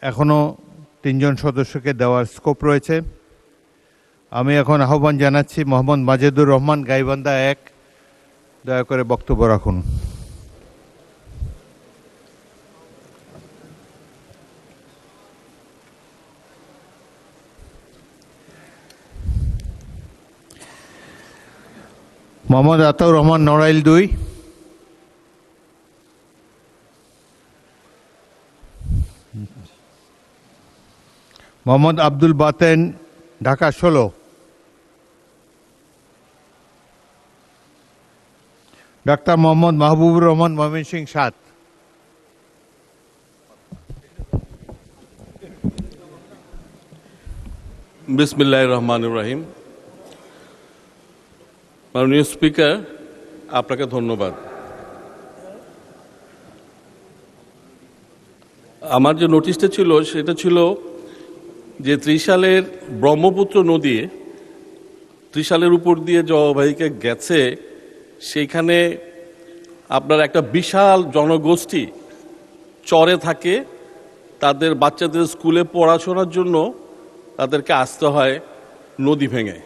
এখনও 3 জন সদস্যকে দেওয়ার স্কোপ রয়েছে। আমি এখন আহ্বান জানাচ্ছি মোহাম্মদ মাজেদুর রহমান গাইবান্ধা 1, দয়া করে বক্তব্য রাখুন। মোহাম্মদ আতাউর রহমান নড়াইল 2, মোহাম্মদ আব্দুল বাতেন ঢাকা 16, ডাক্তার মোহাম্মদ মাহবুবুর রহমান ময়মনসিংহ 7, বিসমিল্লাহির রহমানির রহিম। মাননীয় স্পিকার, আপনাকে ধন্যবাদ। আমার যে নোটিশটা ছিল সেটা ছিল যে ত্রিশালের ব্রহ্মপুত্র নদী ত্রিশালের উপর দিয়ে যে অববাহিকা গেছে, সেইখানে আপনার একটা বিশাল জনগোষ্ঠী চরে থাকে। তাদের বাচ্চাদের স্কুলে পড়াশোনার জন্য তাদেরকে আসতে হয় নদী ভেঙে।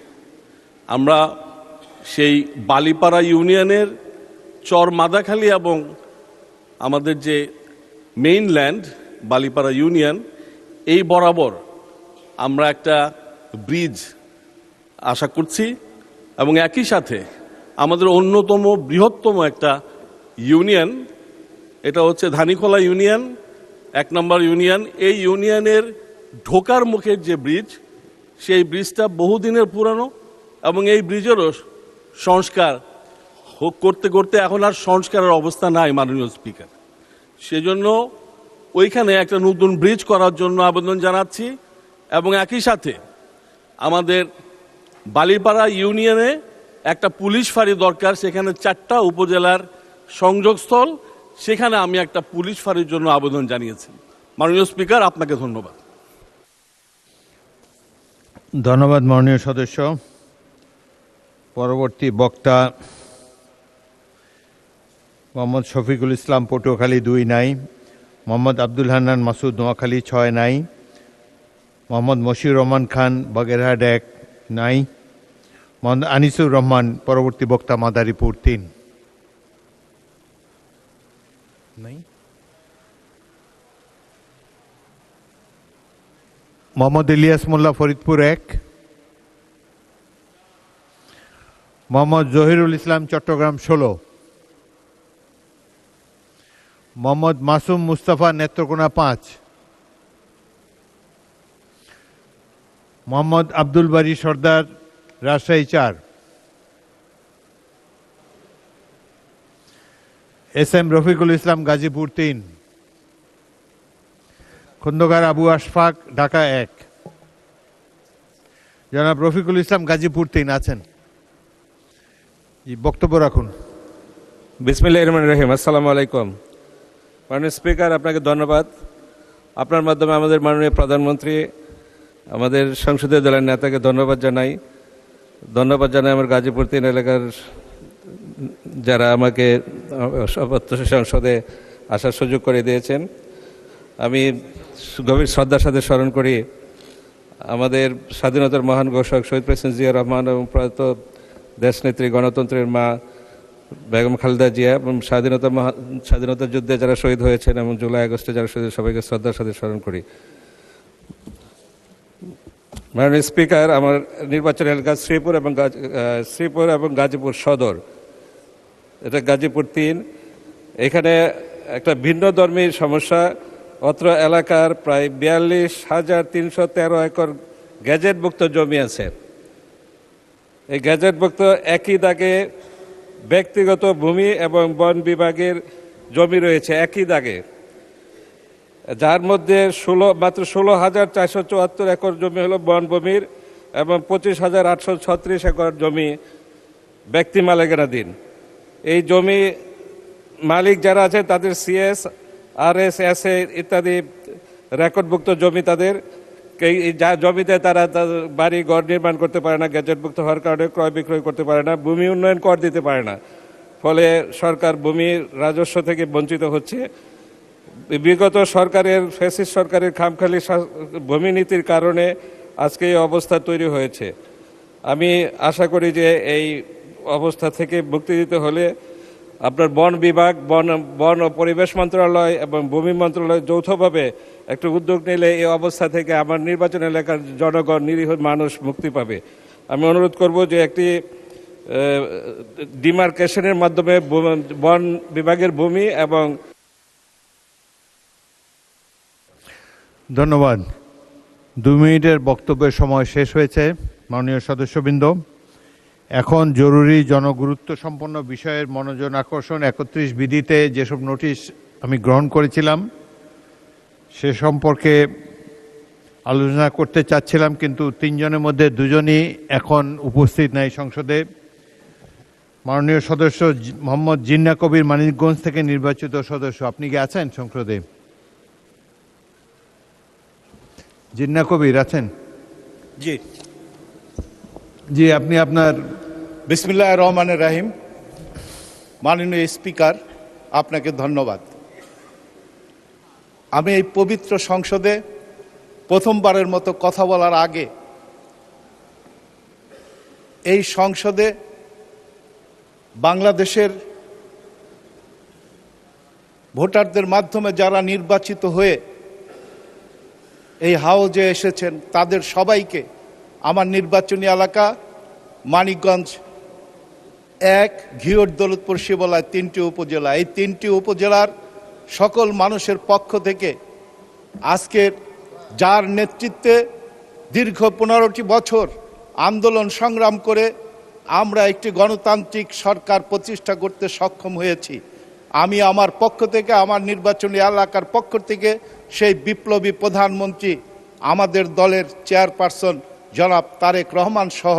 আমরা সেই বালিপাড়া ইউনিয়নের চর মাদাখালী এবং আমাদের যে মেইনল্যান্ড বালিপাড়া ইউনিয়ন, এই বরাবর আমরা একটা ব্রিজ আশা করছি এবং একই সাথে আমাদের অন্যতম বৃহত্তম একটা ইউনিয়ন, এটা হচ্ছে ধানীখোলা ইউনিয়ন 1 নম্বর ইউনিয়ন। এই ইউনিয়নের ঢোকার মুখের যে ব্রিজ, সেই ব্রিজটা বহুদিনের পুরানো এবং এই ব্রিজেরও সংস্কার করতে করতে এখন আর সংস্কারের অবস্থা নাই মাননীয় স্পিকার। সেজন্য ওইখানে একটা নতুন ব্রিজ করার জন্য আবেদন জানাচ্ছি এবং একই সাথে আমাদের বালিপাড়া ইউনিয়নে একটা পুলিশ ফাঁড়ি দরকার। সেখানে 4টা উপজেলার সংযোগস্থল, সেখানে আমি একটা পুলিশ ফাঁড়ির জন্য আবেদন জানিয়েছি। মাননীয় স্পিকার, আপনাকে ধন্যবাদ। ধন্যবাদ মাননীয় সদস্য। পরবর্তী বক্তা মোহাম্মদ শফিকুল ইসলাম পটুয়াখালী 2 নাই, মোহাম্মদ আব্দুল হান্নান মাসুদ নোয়াখালী 6 নাই, মোহাম্মদ মশিউর রহমান খান বাগেরহাট 1 নাই, মোহাম্মদ আনিসুর রহমান পরবর্তী বক্তা মাদারীপুর 3 নাই, মোহাম্মদ ইলিয়াস মোল্লা ফরিদপুর 1, মোহাম্মদ জহিরুল ইসলাম চট্টগ্রাম 16, মোহাম্মদ মাসুম মুস্তাফা নেত্রকোনা 5, মোহাম্মদ আব্দুল বারী সর্দার রাজশাহী 4, SM রফিকুল ইসলাম গাজীপুর 3, খন্দকার আবু আশফাক ঢাকা 1। জনাব রফিকুল ইসলাম গাজীপুর 3 আছেন, বক্তব্য রাখুন। বিসমিল্লাহির রহমানির রহিম। আসসালামু আলাইকুম। মাননীয় স্পিকার, আপনাকে ধন্যবাদ। আপনার মাধ্যমে আমাদের মাননীয় প্রধানমন্ত্রী, আমাদের সংসদীয় দলের নেতাকে ধন্যবাদ জানাই আমার গাজীপুর 3 এলাকার যারা আমাকে সংসদে আসার সুযোগ করে দিয়েছেন। আমি গভীর শ্রদ্ধার সাথে স্মরণ করি আমাদের স্বাধীনতার মহান ঘোষক শহীদ প্রেসিডেন্ট জিয়া রহমান এবং প্রয়াত দেশনেত্রী গণতন্ত্রের মা বেগম খালেদা জিয়া এবং স্বাধীনতা যুদ্ধে যারা শহীদ হয়েছেন এবং জুলাই আগস্টে যারা শহীদ, সবাইকে শ্রদ্ধার সাথে স্মরণ করি। মাননীয় স্পিকার, আমার নির্বাচন এলাকা শ্রীপুর এবং গাজীপুর সদর, এটা গাজীপুর 3। এখানে একটা ভিন্ন ধর্মীর সমস্যা। অত্র এলাকার প্রায় 42,313 একর গ্যাজেটভুক্ত জমি আছে। এই গ্যাজেটভুক্ত একই দাগে ব্যক্তিগত ভূমি এবং বন বিভাগের জমি রয়েছে একই দাগে, যার মধ্যে মাত্র 16,474 একর জমি হলো বনভূমির এবং 25,836 একর জমি ব্যক্তি মালিকানাধীন। এই জমি মালিক যারা আছে তাদের CS, RS, SA ইত্যাদি রেকর্ডভুক্ত জমি তাদের। যা জমিতে তারা বাড়ি ঘর নির্মাণ করতে পারে না, গ্যাজেটভুক্ত হওয়ার কারণে ক্রয় বিক্রয় করতে পারে না, ভূমি উন্নয়ন কর দিতে পারে না। ফলে সরকার ভূমির রাজস্ব থেকে বঞ্চিত হচ্ছে। বিগত সরকারের ফ্যাসিস্ট সরকারের খামখেয়ালি ভূমি নীতির কারণে আজকে এই অবস্থা তৈরি হয়েছে। আমি আশা করি যে এই অবস্থা থেকে মুক্তি দিতে হলে আপনার বন বিভাগ, বন ও পরিবেশ মন্ত্রণালয় এবং ভূমি মন্ত্রণালয় যৌথভাবে একটা উদ্যোগ নিলে এই অবস্থা থেকে আমার নির্বাচন এলাকার জনগণ, নিরীহ মানুষ মুক্তি পাবে। আমি অনুরোধ করব যে একটি ডিমার্কেশনের মাধ্যমে বন বিভাগের ভূমি এবং ধন্যবাদ। 2 মিনিটের বক্তব্যের সময় শেষ হয়েছে মাননীয় সদস্যবৃন্দ। এখন জরুরি জনগুরুত্ব সম্পন্ন বিষয়ের মনোযোগ আকর্ষণ 31 বিধিতে যেসব নোটিশ আমি গ্রহণ করেছিলাম সে সম্পর্কে আলোচনা করতে চাচ্ছিলাম, কিন্তু 3 জনের মধ্যে 2 জনই এখন উপস্থিত নাই সংসদে। মাননীয় সদস্য মোহাম্মদ জিন্না কবির মানিকগঞ্জ থেকে নির্বাচিত সদস্য, আপনি কি আছেন সংসদে? জিন্না কবির আছেন? জি জি, আপনি আপনার। বিসমিল্লাহির রহমানির রহিম। মাননীয় স্পিকার, আপনাকে ধন্যবাদ। আমি এই পবিত্র সংসদে প্রথমবারের মতো কথা বলার আগে এই সংসদে বাংলাদেশের ভোটারদের মাধ্যমে যারা নির্বাচিত হয়ে এই হাউজে এসেছেন তাদের সবাইকে আমার নির্বাচনী এলাকা মানিকগঞ্জ 1, ঘিওর, দৌলতপুর, শিবলয় 3টি উপজেলা, এই 3টি উপজেলার সকল মানুষের পক্ষ থেকে আজকের যার নেতৃত্বে দীর্ঘ 15টি বছর আন্দোলন সংগ্রাম করে আমরা একটি গণতান্ত্রিক সরকার প্রতিষ্ঠা করতে সক্ষম হয়েছি, আমি আমার পক্ষ থেকে, আমার নির্বাচনী এলাকার পক্ষ থেকে সেই বিপ্লবী প্রধানমন্ত্রী আমাদের দলের চেয়ারপারসন জনাব তারেক রহমান সহ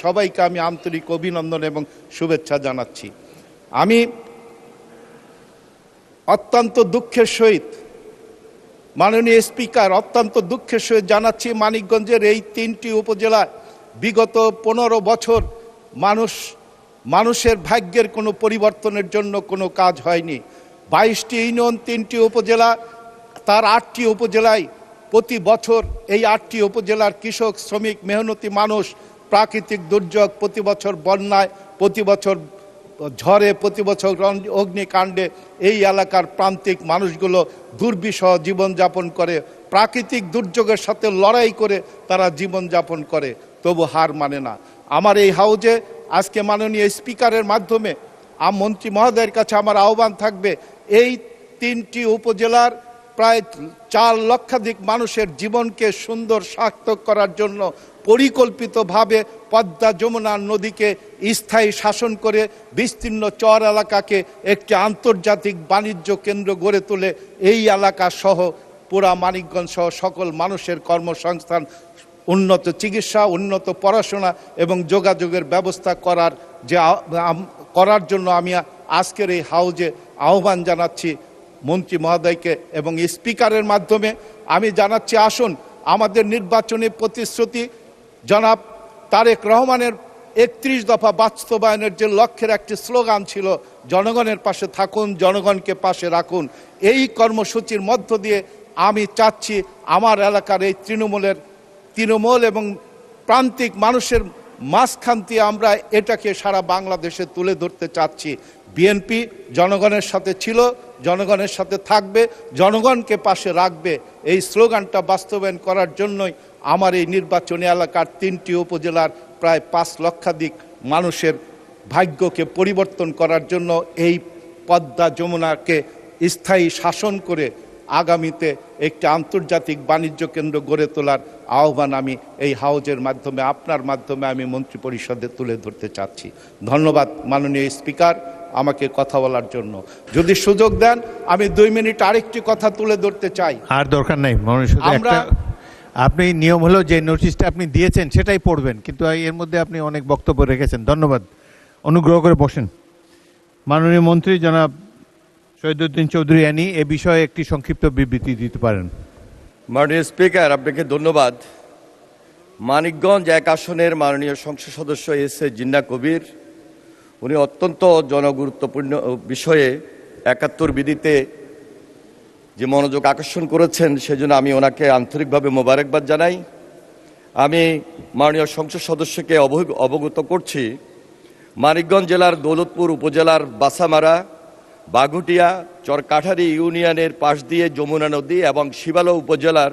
সবাইকে আমি আন্তরিক অভিনন্দন এবং শুভেচ্ছা জানাচ্ছি। আমি অত্যন্ত দুঃখের সহিত, মাননীয় স্পিকার, অত্যন্ত দুঃখের সহিত জানাচ্ছি মানিকগঞ্জের এই 3টি উপজেলায় বিগত 15 বছর মানুষের ভাগ্যের কোনো পরিবর্তনের জন্য কোনো কাজ হয়নি। 22টি ইউনিয়ন, 3টি উপজেলা, তার 8টি উপজেলায় প্রতি বছর এই 8টি উপজেলার কৃষক, শ্রমিক, মেহনতি মানুষ প্রাকৃতিক দুর্যোগ, প্রতি বছর বন্যায়, প্রতি বছর ঝড়ে, প্রতি বছর অগ্নিকাণ্ডে এই এলাকার প্রান্তিক মানুষগুলো দুর্বিষহ জীবনযাপন করে, প্রাকৃতিক দুর্যোগের সাথে লড়াই করে তারা জীবনযাপন করে, তবু হার মানে না। আমার এই হাউজে আজকে মাননীয় স্পিকারের মাধ্যমে মন্ত্রী মহোদয়ের কাছে আমার আহ্বান থাকবে, এই 3টি উপজেলার প্রায় 4 লক্ষাধিক মানুষের জীবনকে সুন্দর সার্থক করার জন্য পরিকল্পিতভাবে পদ্মা যমুনা নদীকে স্থায়ী শাসন করে বিস্তীর্ণ চর এলাকাকে একটি আন্তর্জাতিক বাণিজ্য কেন্দ্র গড়ে তুলে এই এলাকা সহ পুরা মানিকগঞ্জ সহ সকল মানুষের কর্মসংস্থান, উন্নত চিকিৎসা, উন্নত পড়াশোনা এবং যোগাযোগের ব্যবস্থা করার জন্য আমি আজকের এই হাউজে আহ্বান জানাচ্ছি মন্ত্রী মহোদয়কে এবং স্পিকারের মাধ্যমে আমি জানাচ্ছি, আসুন আমাদের নির্বাচনী প্রতিশ্রুতি জনাব তারেক রহমানের 31 দফা বাস্তবায়নের যে লক্ষ্যের একটি স্লোগান ছিল, জনগণের পাশে থাকুন, জনগণকে পাশে রাখুন, এই কর্মসূচির মধ্য দিয়ে আমি চাচ্ছি আমার এলাকার এই তৃণমূল এবং প্রান্তিক মানুষের মাঝখান দিয়ে আমরা এটাকে সারা বাংলাদেশে তুলে ধরতে চাচ্ছি। বিএনপি জনগণের সাথে ছিল, জনগণের সাথে থাকবে, জনগণকে পাশে রাখবে, এই স্লোগানটা বাস্তবায়ন করার জন্যই আমার এই নির্বাচনী এলাকার 3টি উপজেলার প্রায় 5 লক্ষাধিক মানুষের ভাগ্যকে পরিবর্তন করার জন্য এই পদ্মা যমুনাকে স্থায়ী শাসন করে আগামীতে একটি আন্তর্জাতিক বাণিজ্য কেন্দ্র গড়ে তোলার আহ্বান আমি এই হাউজের মাধ্যমে, আপনার মাধ্যমে আমি মন্ত্রী পরিষদে তুলে ধরতে চাচ্ছি। ধন্যবাদ মাননীয় স্পিকার আমাকে কথা বলার জন্য। যদি সুযোগ দেন আমি 2 মিনিট আরেকটি কথা তুলে ধরতে চাই। আর দরকার নাই আমরা, আপনি নিয়ম হলো যে নোটিশটা আপনি দিয়েছেন সেটাই পড়বেন, কিন্তু এর মধ্যে আপনি অনেক বক্তব্য রেখেছেন। ধন্যবাদ, অনুগ্রহ করে বসেন। মাননীয় মন্ত্রী জনাব শহীদুদ্দিন চৌধুরী অ্যানি এ বিষয়ে একটি সংক্ষিপ্ত বিবৃতি দিতে পারেন। মাননীয় স্পিকার, আপনাকে ধন্যবাদ। মানিকগঞ্জ 1 আসনের মাননীয় সংসদ সদস্য এস এ জিন্না কবির, উনি অত্যন্ত জনগুরুত্বপূর্ণ বিষয়ে 71 বিধিতে যে মনোযোগ আকর্ষণ করেছেন সেজন্য আমি ওনাকে আন্তরিকভাবে মোবারকবাদ জানাই। আমি মাননীয় সংসদ সদস্যকে অবগত করছি, মানিকগঞ্জ জেলার দৌলতপুর উপজেলার বাসামারা, বাগুটিয়া, চরকাঠারি ইউনিয়নের পাশ দিয়ে যমুনা নদী এবং শিবালয় উপজেলার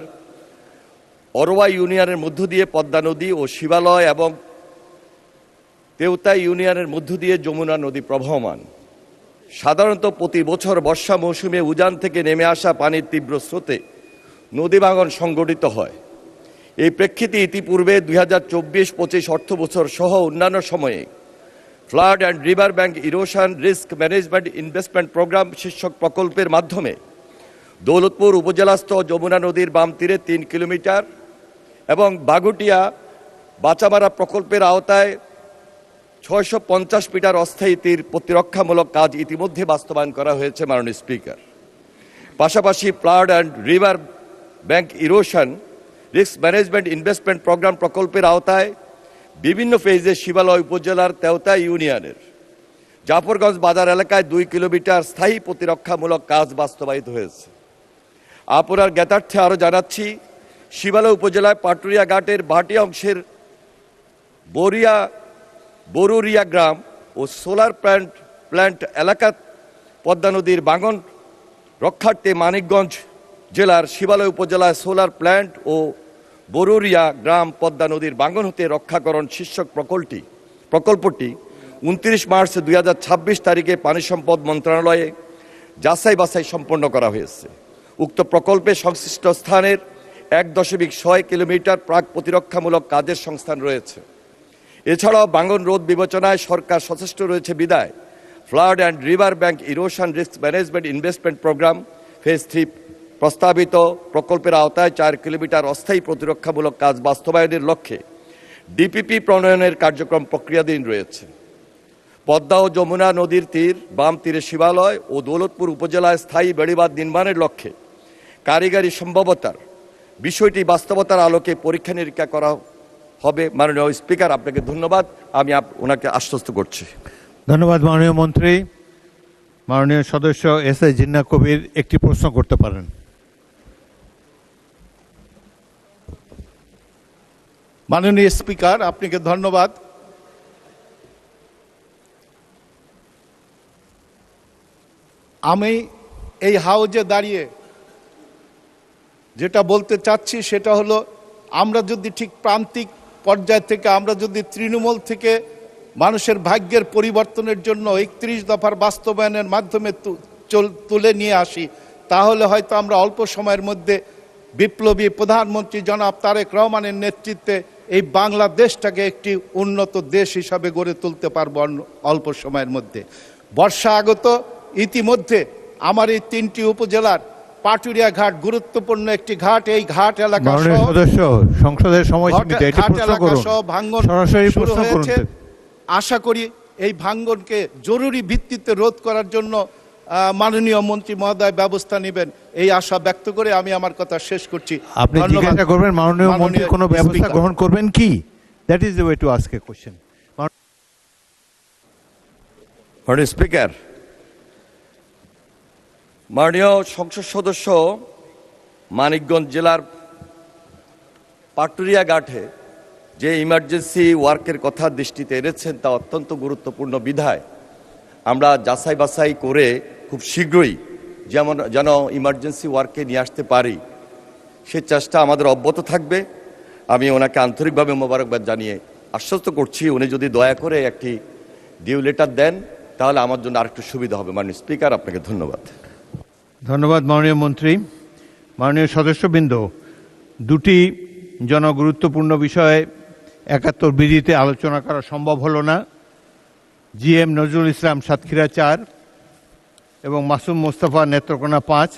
অরোয়া ইউনিয়নের মধ্য দিয়ে পদ্মা নদী ও শিবালয় এবং তেওতাই ইউনিয়নের মধ্য দিয়ে যমুনা নদী প্রবহমান। সাধারণত প্রতি বছর বর্ষা মৌসুমে উজান থেকে নেমে আসা পানির তীব্র স্রোতে নদী ভাঙন সংঘটিত হয়। এই প্রেক্ষিতে ইতিপূর্বে 2024-25 অর্থ বছর সহ অন্যান্য সময়ে flood and river bank erosion risk management investment programme শীর্ষক প্রকল্পের মাধ্যমে দৌলতপুর উপজেলাস্থ যমুনা নদীর বাম তীরে 3 কিলোমিটার এবং বাগুটিয়া বাচামারা প্রকল্পের আওতায় 650 মিটার অস্থায়ী তীর প্রতিরক্ষামূলক কাজ ইতিমধ্যে বাস্তবায়ন করা হয়েছে মাননীয় স্পিকার। পাশাপাশি flood and river bank erosion risk management investment programme প্রকল্পের আওতায় বিভিন্ন ফেজে শিবালয় উপজেলার তেওতাই ইউনিয়নের জাফরগঞ্জ বাজার এলাকায় 2 কিলোমিটার স্থায়ী প্রতিরক্ষামূলক কাজ বাস্তবায়িত হয়েছে। আপনার জ্ঞাতার্থে আরও জানাচ্ছি, শিবালয় উপজেলায় পাটুরিয়া ঘাটের ভাটি অংশের বরুরিয়া গ্রাম ও সোলার প্ল্যান্ট এলাকা পদ্মা নদীর ভাঙন রক্ষার্থে মানিকগঞ্জ জেলার শিবালয় উপজেলায় সোলার প্ল্যান্ট ও বরুরিয়া গ্রাম পদ্মা নদীর ভাঙন হতে রক্ষাকরণ শীর্ষক প্রকল্পটি 29 মার্চ 2026 তারিখে পানি সম্পদ মন্ত্রণালয়ে যাচাই বাছাই সম্পন্ন করা হয়েছে। উক্ত প্রকল্পে সংশ্লিষ্ট স্থানের 1.6 কিলোমিটার প্রাক প্রতিরক্ষামূলক কাজের সংস্থান রয়েছে। এছাড়াও ভাঙন রোধ বিবেচনায় সরকার সচেষ্ট রয়েছে বিদায় flood and river bank erosion risk management investment programme phase 3 প্রস্তাবিত প্রকল্পের আওতায় 4 কিলোমিটার অস্থায়ী প্রতিরক্ষামূলক কাজ বাস্তবায়নের লক্ষ্যে ডিপিপি প্রণয়নের কার্যক্রম প্রক্রিয়াধীন রয়েছে। পদ্মা ও যমুনা নদীর তীর বাম তীরে শিবালয় ও দৌলতপুর উপজেলায় স্থায়ী বেড়িবাঁধ নির্মাণের লক্ষ্যে কারিগরি সম্ভাব্যতার বিষয়টি বাস্তবতার আলোকে পরীক্ষা নিরীক্ষা করা হবে। মাননীয় স্পিকার, আপনাকে ধন্যবাদ। আমি ওনাকে আশ্বস্ত করছি। ধন্যবাদ মাননীয় মন্ত্রী। মাননীয় সদস্য এস.এ. জিন্নাহ কবির একটি প্রশ্ন করতে পারেন। মাননীয় স্পিকার, আপনাকে ধন্যবাদ। আমি এই হাউজে দাঁড়িয়ে যেটা বলতে চাচ্ছি সেটা হলো, আমরা যদি ঠিক প্রান্তিক পর্যায় থেকে, আমরা যদি তৃণমূল থেকে মানুষের ভাগ্যের পরিবর্তনের জন্য 31 দফার বাস্তবায়নের মাধ্যমে তুলে নিয়ে আসি, তাহলে হয়তো আমরা অল্প সময়ের মধ্যে বিপ্লবী প্রধানমন্ত্রী জনাব তারেক রহমানের নেতৃত্বে এই বাংলাদেশটাকে একটি উন্নত দেশ হিসাবে গড়ে তুলতে পারবো অল্প সময়ের মধ্যে। বর্ষা আগত, ইতিমধ্যে আমার এই 3টি উপজেলার পাটুরিয়া ঘাট গুরুত্বপূর্ণ একটি ঘাট, এই ঘাট এলাকা সদস্য সংসদের সময় সীমিত, এটি প্রশ্ন করুন, ভাঙ্গন সরাসরি শুরু প্রশ্ন করুন। হয়েছে। আশা করি এই ভাঙ্গনকে জরুরি ভিত্তিতে রোধ করার জন্য মাননীয় মন্ত্রী মহোদয় ব্যবস্থা নেবেন, এই আশা ব্যক্ত করে আমি আমার কথা শেষ করছি। আপনি জিজ্ঞাসা করবেন মাননীয় মন্ত্রী কোনো ব্যবস্থা গ্রহণ করবেন কি? That is the way to ask a question. মাননীয় স্পিকার, মাননীয় সংসদ সদস্য মানিকগঞ্জ জেলার পাটুরিয়া ঘাটে যে ইমার্জেন্সি ওয়ার্কের কথা দৃষ্টিতে এনেছেন তা অত্যন্ত গুরুত্বপূর্ণ বিধায় আমরা যাচাই বাছাই করে খুব শীঘ্রই যেন ইমার্জেন্সি ওয়ার্কে নিয়ে আসতে পারি, সে চেষ্টা আমাদের অব্যাহত থাকবে। আমি ওনাকে আন্তরিকভাবে মোবারকবাদ জানিয়ে আশ্বস্ত করছি, উনি যদি দয়া করে একটি ডিউ লেটার দেন তাহলে আমার জন্য আরেকটু সুবিধা হবে। মাননীয় স্পিকার, আপনাকে ধন্যবাদ। ধন্যবাদ মাননীয় মন্ত্রী। মাননীয় সদস্যবৃন্দ, দুটি জনগুরুত্বপূর্ণ বিষয়ে 71 বিধিতে আলোচনা করা সম্ভব হলো না। জিএম নজরুল ইসলাম সাতক্ষীরা 4 এবং মাসুম মোস্তফা নেত্রকোনা 5,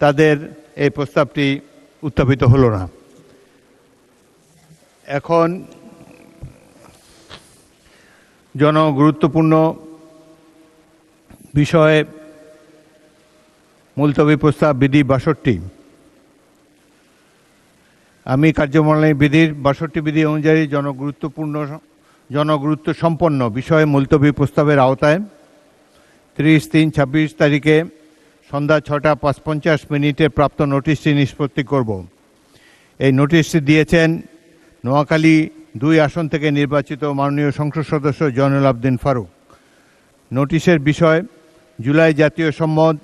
তাদের এই প্রস্তাবটি উত্থাপিত হলো না। এখন জনগুরুত্বপূর্ণ বিষয়ে মুলতবি প্রস্তাব বিধি 62। আমি কার্যপ্রণালী বিধির 62 বিধি অনুযায়ী জনগুরুত্ব সম্পন্ন বিষয়ে মুলতবি প্রস্তাবের আওতায় 30/3/26 তারিখে সন্ধ্যা 6:50 প্রাপ্ত নোটিশটি নিষ্পত্তি করব। এই নোটিশটি দিয়েছেন নোয়াখালী 2 আসন থেকে নির্বাচিত মাননীয় সংসদ সদস্য জয়নুল আবদিন ফারুক। নোটিশের বিষয় জুলাই জাতীয় সনদ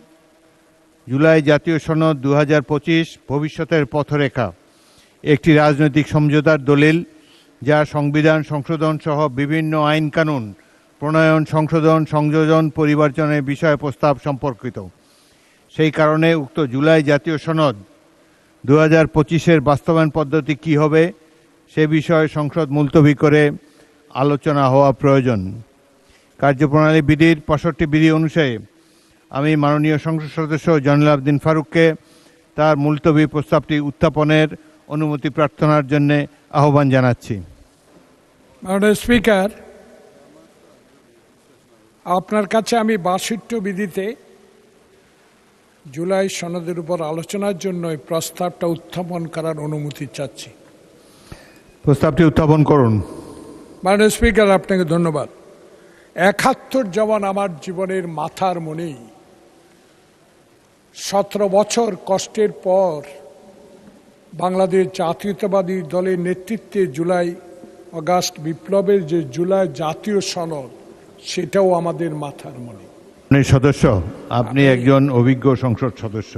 2025 ভবিষ্যতের পথরেখা, একটি রাজনৈতিক সমঝোতার দলিল যা সংবিধান সংশোধন সহ বিভিন্ন আইন কানুন প্রণয়ন, সংশোধন, সংযোজন, পরিমার্জনের বিষয় প্রস্তাব সম্পর্কিত। সেই কারণে উক্ত জুলাই জাতীয় সনদ 2025-এর বাস্তবায়ন পদ্ধতি কী হবে সে বিষয়ে সংসদ মুলতবি করে আলোচনা হওয়া প্রয়োজন। কার্যপ্রণালী বিধির 65 বিধি অনুসারে আমি মাননীয় সংসদ সদস্য জয়নুল আবদিন ফারুককে তার মুলতবি প্রস্তাবটি উত্থাপনের অনুমতি প্রার্থনার জন্য আহ্বান জানাচ্ছি। মাননীয় স্পিকার, আপনার কাছে আমি 62 বিধিতে জুলাই সনদের উপর আলোচনার জন্য এই প্রস্তাবটা উত্থাপন করার অনুমতি চাচ্ছি। প্রস্তাবটি উত্থাপন করুন। মাননীয় স্পিকার, আপনাকে ধন্যবাদ। 71 যেমন আমার জীবনের মাথার মণি, 17 বছর কষ্টের পর বাংলাদেশ জাতীয়তাবাদী দলের নেতৃত্বে জুলাই অগাস্ট বিপ্লবের যে জুলাই জাতীয় সনদ, সেটাও আমাদের মাথার মণি। সদস্য, আপনি একজন অভিজ্ঞ সংসদ সদস্য,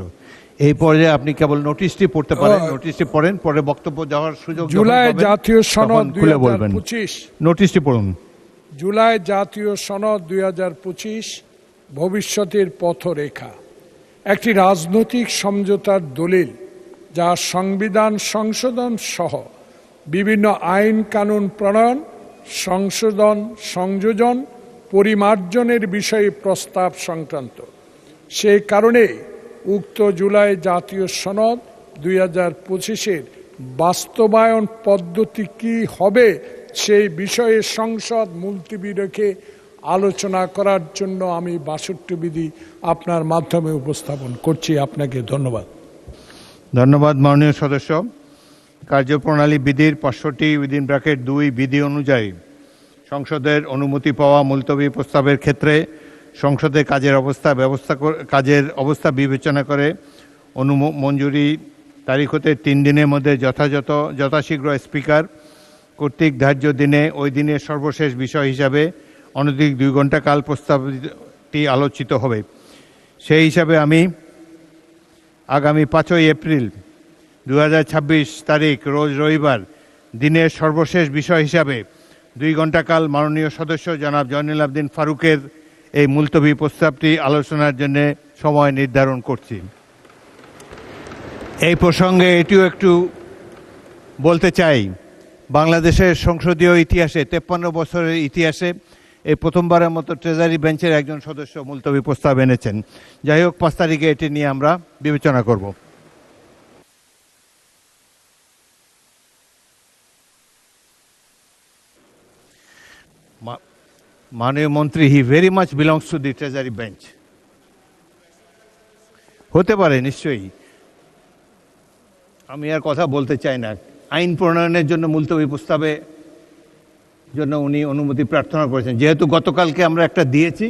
এই পর্যায়ে আপনি কেবল নোটিশটি পড়তে পারেন। নোটিশটি পড়েন, পরে বক্তব্য দেওয়ার সুযোগ জুলাই জাতীয় সনদ 2025। নোটিশটি পড়ুন। জুলাই জাতীয় সনদ 2025 ভবিষ্যতের পথরেখা, একটি রাজনৈতিক সমঝোতার দলিল যা সংবিধান সংশোধন সহ বিভিন্ন আইন কানুন প্রণয়ন, সংশোধন, সংযোজন, পরিমার্জনের বিষয়ে প্রস্তাব সংক্রান্ত। সেই কারণে উক্ত জুলাই জাতীয় সনদ 2025-এর বাস্তবায়ন পদ্ধতি কি হবে সেই বিষয়ে সংসদ মুলতবি রেখে আলোচনা করার জন্য আমি 62 বিধি আপনার মাধ্যমে উপস্থাপন করছি। আপনাকে ধন্যবাদ। ধন্যবাদ মাননীয় সদস্য। কার্যপ্রণালী বিধির 65(2) বিধি অনুযায়ী সংসদের অনুমতি পাওয়া মুলতবি প্রস্তাবের ক্ষেত্রে সংসদে কাজের অবস্থা বিবেচনা করে মঞ্জুরি তারিখ হতে 3 দিনের মধ্যে যথাশীঘ্র স্পিকার কর্তৃক ধার্য দিনে ওই দিনের সর্বশেষ বিষয় হিসাবে অনধিক 2 ঘণ্টা কাল প্রস্তাবটি আলোচিত হবে। সেই হিসাবে আমি আগামী 5 এপ্রিল 2026 তারিখ রোজ রবিবার দিনের সর্বশেষ বিষয় হিসাবে 2 ঘণ্টা কাল মাননীয় সদস্য জনাব জয়নুল আবদিন ফারুকের এই মুলতবি প্রস্তাবটি আলোচনার জন্য সময় নির্ধারণ করছি। এই প্রসঙ্গে এটিও একটু বলতে চাই, বাংলাদেশের সংসদীয় ইতিহাসে 53 বছরের ইতিহাসে এই প্রথমবারের মতো ট্রেজারি বেঞ্চের একজন সদস্য মুলতবি প্রস্তাব এনেছেন। যাই হোক, 5 তারিখে এটি নিয়ে আমরা বিবেচনা করব। মাননীয় মন্ত্রী, he very much belongs to the treasury bench. হতে পারে, নিশ্চয়ই। আমি আর কথা বলতে চাই না। আইন প্রণয়নের জন্য মুলতবি প্রস্তাবে জন্য উনি অনুমতি প্রার্থনা করেছেন। যেহেতু গতকালকে আমরা একটা দিয়েছি,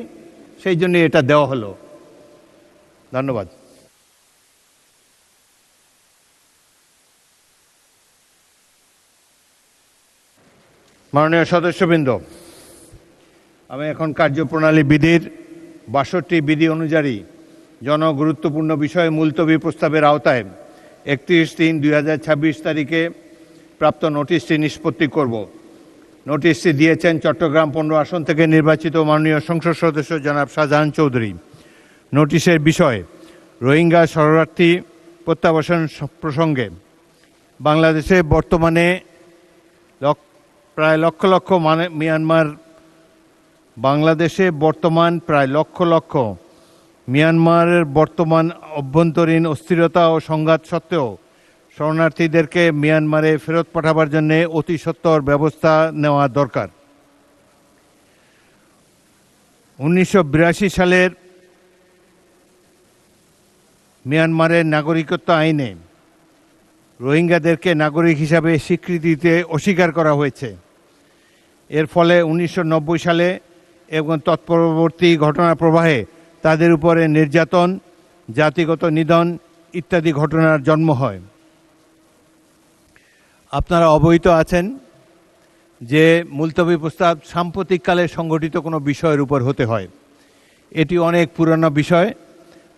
সেই জন্য এটা দেওয়া হলো। ধন্যবাদ। মাননীয় সদস্যবৃন্দ, আমি এখন কার্যপ্রণালী বিধির 62 বিধি অনুযায়ী জনগুরুত্বপূর্ণ বিষয় মুলতবি প্রস্তাবের আওতায় 31/3/2026 তারিখে প্রাপ্ত নোটিশটি নিষ্পত্তি করব। নোটিশটি দিয়েছেন চট্টগ্রাম 15 আসন থেকে নির্বাচিত মাননীয় সংসদ সদস্য জনাব শাহজাহান চৌধুরী। নোটিশের বিষয় রোহিঙ্গা শরণার্থী প্রত্যাবাসন প্রসঙ্গে বাংলাদেশে বর্তমানে প্রায় লক্ষ লক্ষ মিয়ানমারের বর্তমান অভ্যন্তরীণ অস্থিরতা ও সংঘাত সত্ত্বেও শরণার্থীদেরকে মিয়ানমারে ফেরত পাঠাবার জন্য অতি সত্বর ব্যবস্থা নেওয়া দরকার। 1982 সালের মিয়ানমারের নাগরিকত্ব আইনে রোহিঙ্গাদেরকে নাগরিক হিসাবে স্বীকৃতি দিতে অস্বীকার করা হয়েছে। এর ফলে 1990 সালে এবং তৎপরবর্তী ঘটনা প্রবাহে তাদের উপরে নির্যাতন, জাতিগত নিধন ইত্যাদি ঘটনার জন্ম হয়। আপনারা অবহিত আছেন যে মুলতবি প্রস্তাব সাম্প্রতিককালে সংগঠিত কোনো বিষয়ের উপর হতে হয়। এটি অনেক পুরনো বিষয়,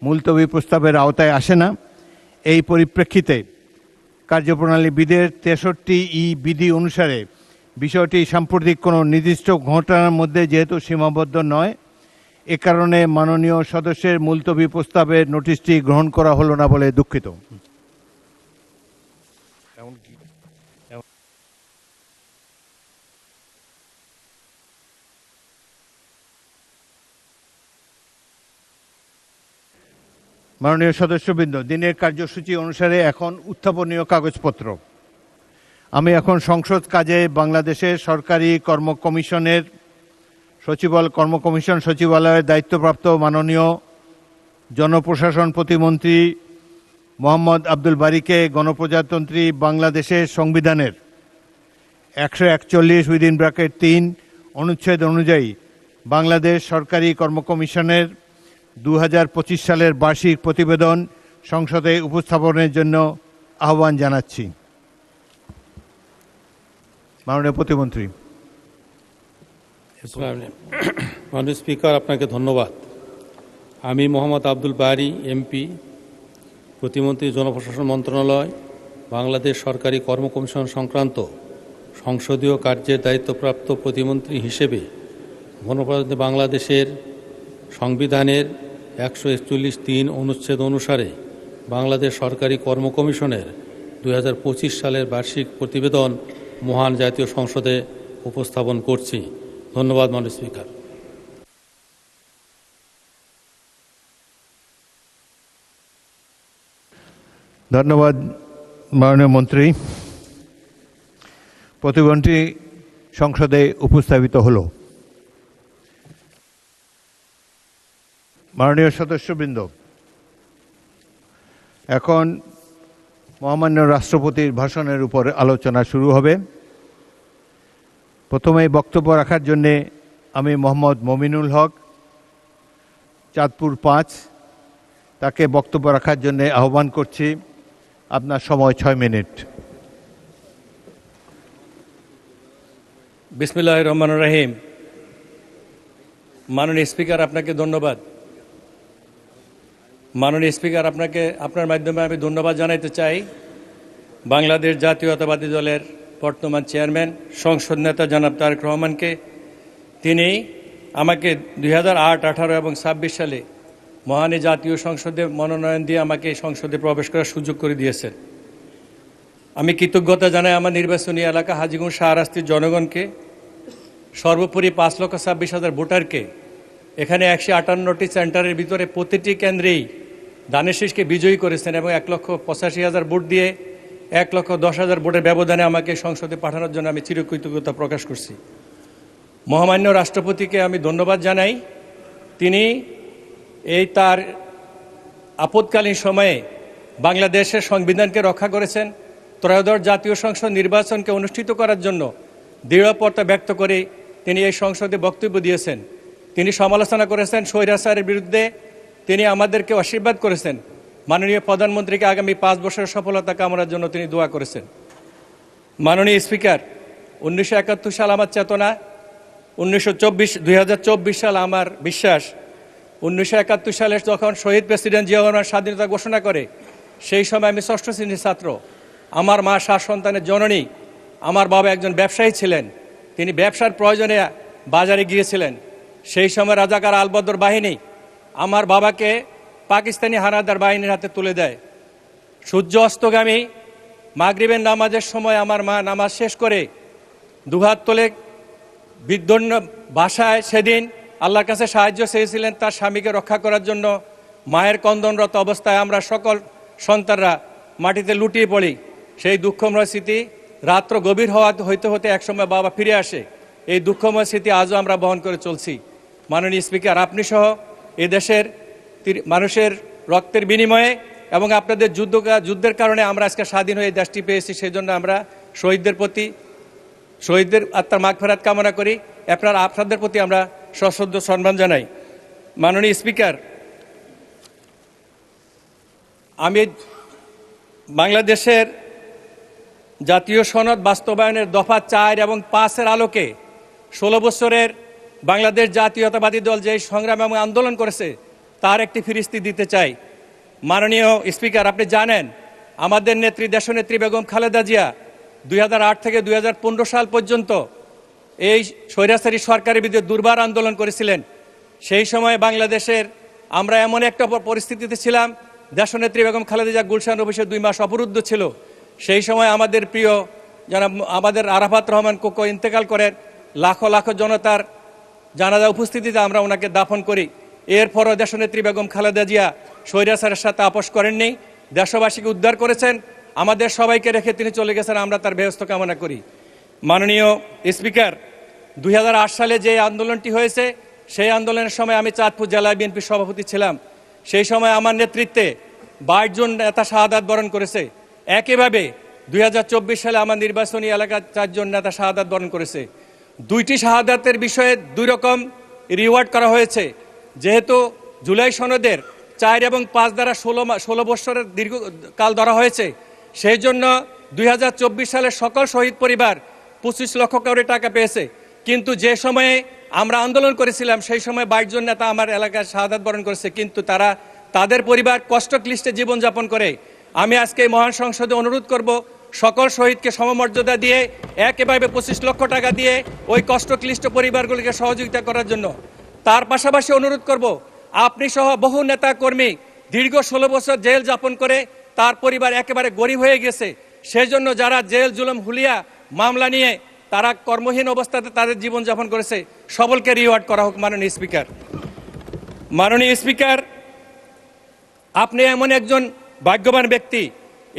মুলতবি প্রস্তাবের আওতায় আসে না। এই পরিপ্রেক্ষিতে কার্যপ্রণালীবিদের 63 বিধি অনুসারে বিষয়টি সাম্প্রতিক কোনো নির্দিষ্ট ঘটনার মধ্যে যেহেতু সীমাবদ্ধ নয়, এ কারণে মাননীয় সদস্যের মুলতবি প্রস্তাবের নোটিশটি গ্রহণ করা হলো না বলে দুঃখিত। মাননীয় সদস্যবৃন্দ, দিনের কার্যসূচি অনুসারে এখন উত্থাপনীয় কাগজপত্র। আমি এখন সংসদ কাজে বাংলাদেশের সরকারি কর্ম কমিশনের কর্মকমিশন সচিবালয়ের দায়িত্বপ্রাপ্ত মাননীয় জনপ্রশাসন প্রতিমন্ত্রী মোহাম্মদ আব্দুল বারীকে গণপ্রজাতন্ত্রী বাংলাদেশের সংবিধানের 141(3) অনুচ্ছেদ অনুযায়ী বাংলাদেশ সরকারি কর্মকমিশনের 2025 সালের বার্ষিক প্রতিবেদন সংসদে উপস্থাপনের জন্য আহ্বান জানাচ্ছি। মাননীয় প্রতিমন্ত্রী। মাননীয় স্পিকার, আপনাকে ধন্যবাদ। আমি মোহাম্মদ আব্দুল বারী এমপি, প্রতিমন্ত্রী জনপ্রশাসন মন্ত্রণালয়, বাংলাদেশ সরকারি কর্ম কমিশন সংক্রান্ত সংসদীয় কার্যের দায়িত্বপ্রাপ্ত প্রতিমন্ত্রী হিসেবে গণপ্রজাতন্ত্রী বাংলাদেশের সংবিধানের 141(3) অনুচ্ছেদ অনুসারে বাংলাদেশ সরকারি কর্ম কমিশনের 2025 সালের বার্ষিক প্রতিবেদন মহান জাতীয় সংসদে উপস্থাপন করছি। ধন্যবাদ মাননীয় স্পিকার। ধন্যবাদ মাননীয় মন্ত্রী। প্রতিবেদনটি সংসদে উপস্থাপিত হলো। মাননীয় সদস্যবৃন্দ, এখন মহামান্য রাষ্ট্রপতির ভাষণের উপর আলোচনা শুরু হবে। প্রথমেই বক্তব্য রাখার জন্যে আমি মোহাম্মদ মমিনুল হক, চাঁদপুর 5, তাকে বক্তব্য রাখার জন্য আহ্বান করছি। আপনার সময় 6 মিনিট। বিসমিল্লাহির রহমানির রহিম। মাননীয় স্পিকার, আপনাকে ধন্যবাদ। মাননীয় স্পিকার, আপনার মাধ্যমে আমি ধন্যবাদ জানাতে চাই বাংলাদেশ জাতীয়তাবাদী দলের বর্তমান চেয়ারম্যান সংসদ নেতা জনাব তারেক রহমানকে। তিনি আমাকে 2008, 2018 এবং 2026 সালে মহানী জাতীয় সংসদে মনোনয়ন দিয়ে আমাকে সংসদে প্রবেশ করার সুযোগ করে দিয়েছেন। আমি কৃতজ্ঞতা জানাই আমার নির্বাচনী এলাকা হাজীগঞ্জ শাহরাস্তির জনগণকে, সর্বোপরি 5,26,000 ভোটারকে। এখানে 158টি সেন্টারের ভিতরে প্রতিটি কেন্দ্রেই দানের শীষকে বিজয়ী করেছেন এবং 1,85,000 ভোট দিয়ে 1,10,000 ভোটের ব্যবধানে আমাকে সংসদে পাঠানোর জন্য আমি চিরকৃতজ্ঞতা প্রকাশ করছি। মহামান্য রাষ্ট্রপতিকে আমি ধন্যবাদ জানাই। তিনি তার আপৎকালীন সময়ে বাংলাদেশের সংবিধানকে রক্ষা করেছেন। ত্রয়োদশ জাতীয় সংসদ নির্বাচনকে অনুষ্ঠিত করার জন্য দৃঢ়পরতা ব্যক্ত করে তিনি এই সংসদে বক্তব্য দিয়েছেন। তিনি সমালোচনা করেছেন স্বৈরাচারের বিরুদ্ধে, তিনি আমাদেরকে আশীর্বাদ করেছেন। মাননীয় প্রধানমন্ত্রীকে আগামী 5 বছরের সফলতা কামনার জন্য তিনি দোয়া করেছেন। মাননীয় স্পিকার, 1971 সাল আমার চেতনা, 2024 সাল আমার বিশ্বাস। 1971 সালে যখন শহীদ প্রেসিডেন্ট জিয়া রহমান স্বাধীনতা ঘোষণা করে, সেই সময় আমি 6ষ্ঠ শ্রেণীর ছাত্র। আমার মা 7 সন্তানের জননী। আমার বাবা একজন ব্যবসায়ী ছিলেন। তিনি ব্যবসার প্রয়োজনে বাজারে গিয়েছিলেন। সেই সময় রাজাকার আলবদর বাহিনী আমার বাবাকে পাকিস্তানি হানাদার বাহিনীর হাতে তুলে দেয়। সূর্য অস্তগামী মাগরিবের নামাজের সময় আমার মা নামাজ শেষ করে দুহাত তোলে বিদ্বন্ন ভাষায় সেদিন আল্লাহর কাছে সাহায্য চেয়েছিলেন তার স্বামীকে রক্ষা করার জন্য। মায়ের কন্দনরত অবস্থায় আমরা সকল সন্তানরা মাটিতে লুটিয়ে পড়ি। সেই দুঃখময় স্মৃতি রাত্র গভীর হইতে হতে একসময় বাবা ফিরে আসে। এই দুঃখময় স্মৃতি আজও আমরা বহন করে চলছি। মাননীয় স্পিকার, আপনি সহ এই দেশের মানুষের রক্তের বিনিময়ে এবং আপনাদের যুদ্ধের কারণে আমরা আজকে স্বাধীন হয়ে দেশটি পেয়েছি। সেই জন্য আমরা শহীদদের আত্মার মাগফিরাত কামনা করি। আপনাদের প্রতি আমরা সশ্রদ্ধ সম্মান জানাই। মাননীয় স্পিকার, আমি বাংলাদেশের জাতীয় সনদ বাস্তবায়নের দফা 4 এবং 5-এর আলোকে 16 বছরের বাংলাদেশ জাতীয়তাবাদী দল যে সংগ্রাম এবং আন্দোলন করেছে তার একটি ফিরিস্তি দিতে চাই। মাননীয় স্পিকার, আপনি জানেন আমাদের নেত্রী দেশনেত্রী বেগম খালেদা জিয়া 2008 থেকে 2015 সাল পর্যন্ত এই স্বৈরাচারী সরকারের বিরুদ্ধে দুর্বার আন্দোলন করেছিলেন। সেই সময় বাংলাদেশের আমরা এমন একটা পরিস্থিতিতে ছিলাম, দেশনেত্রী বেগম খালেদা জিয়া গুলশান অফিসে 2 মাস অবরুদ্ধ ছিল। সেই সময় আমাদের প্রিয় যারা আমাদের আরাফাত রহমান কোকো ইন্তেকাল করেন, লাখো লাখো জনতার জানাজা উপস্থিতিতে আমরা ওনাকে দাফন করি। এরপরও দেশনেত্রী বেগম খালেদা জিয়া স্বৈরাচারের সাথে আপোষ করেননি, দেশবাসীকে উদ্ধার করেছেন, আমাদের সবাইকে রেখে তিনি চলে গেছেন, আমরা তার বেহেশত কামনা করি। মাননীয় স্পিকার, 2008 সালে যে আন্দোলনটি হয়েছে সেই আন্দোলনের সময় আমি চাঁদপুর জেলা বিএনপির সভাপতি ছিলাম। সেই সময় আমার নেতৃত্বে 22 জন নেতা শাহাদাত বরণ করেছে। একইভাবে 2024 সালে আমার নির্বাচনী এলাকার 4 জন নেতা শাহাদাত বরণ করেছে। 2টি শাহাদাতের বিষয়ে 2 রকম রিওয়ার্ড করা হয়েছে। যেহেতু জুলাই সনদের 4 এবং 5 দ্বারা 16 বছরের দীর্ঘকাল ধরা হয়েছে, সেই জন্য 2024 সালে সকল শহীদ পরিবার 25 লক্ষ করে টাকা পেয়েছে। কিন্তু যে সময়ে আমরা আন্দোলন করেছিলাম সেই সময় 22 জন নেতা আমার এলাকায় শাহাদাত বরণ করেছে, কিন্তু তাদের পরিবার কষ্টক্লিষ্টে জীবনযাপন করে। আমি আজকে মহান সংসদে অনুরোধ করব সকল শহীদকে সমমর্যাদা দিয়ে একেবারে 25 লক্ষ টাকা দিয়ে ওই কষ্টক্লিষ্ট পরিবারগুলিকে সহযোগিতা করার জন্য। তার পাশাপাশি অনুরোধ করব আপনি সহ বহু নেতা কর্মী দীর্ঘ 16 বছর জেল যাপন করে তার পরিবার একেবারে গরিব হয়ে গেছে। সেজন্য যারা জেল জুলুম হুলিয়া মামলা নিয়ে তারা কর্মহীন অবস্থাতে তাদের জীবনযাপন করেছে, সকলকে রিওয়ার্ড করা হোক। মাননীয় স্পিকার, আপনি এমন একজন ভাগ্যবান ব্যক্তি,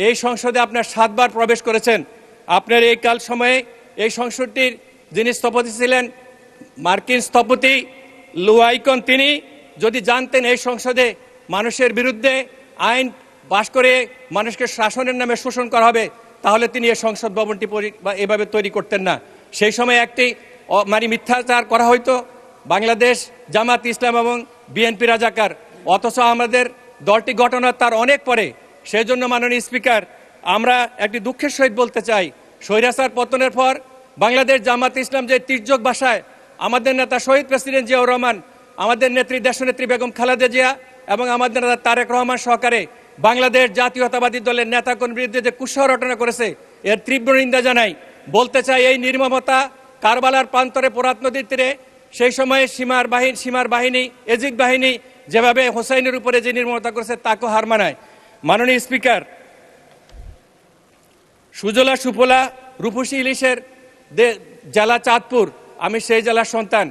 এই সংসদে আপনার 7 বার প্রবেশ করেছেন। আপনার এই কাল সময়ে এই সংসদটির যিনি স্থপতি ছিলেন মার্কিন স্থপতি লু আইকন, তিনি যদি জানতেন এই সংসদে মানুষের বিরুদ্ধে আইন পাশ করে মানুষকে শাসনের নামে শোষণ করা হবে, তাহলে তিনি এই সংসদ ভবনটি এভাবে তৈরি করতেন না। সেই সময় একটি মিথ্যাচার করা হয়তো বাংলাদেশ জামাত ইসলাম এবং বিএনপি রাজাকার, অথচ আমাদের দলটি ঘটনা তার অনেক পরে। সেই জন্য মাননীয় স্পিকার, আমরা একটি দুঃখের সহিত বলতে চাই, স্বৈরাচার পতনের পর বাংলাদেশ জামাত ইসলাম যে তির্যক ভাষায় আমাদের নেতা শহীদ প্রেসিডেন্ট জিয়াউর রহমান, আমাদের নেত্রী দেশনেত্রী বেগম খালেদা জিয়া এবং আমাদের নেতা তারেক রহমান সহকারে বাংলাদেশ জাতীয়তাবাদী দলের নেতাকর্মীর বিরুদ্ধে যে কুৎসা রটনা করেছে, এর তীব্র নিন্দা জানাই। বলতে চাই, এই নির্মমতা কারবালার প্রান্তরে ফোরাত নদীর তীরে সেই সময়ে সীমার বাহিনী এজিদ বাহিনী যেভাবে হোসাইনের উপরে যে নির্মমতা করেছে তাকেও হার মানায়। মাননীয় স্পিকার, সুজলা সুফলা রূপসী ইলিশের জেলা চাঁদপুর, আমি সেই জেলার সন্তান।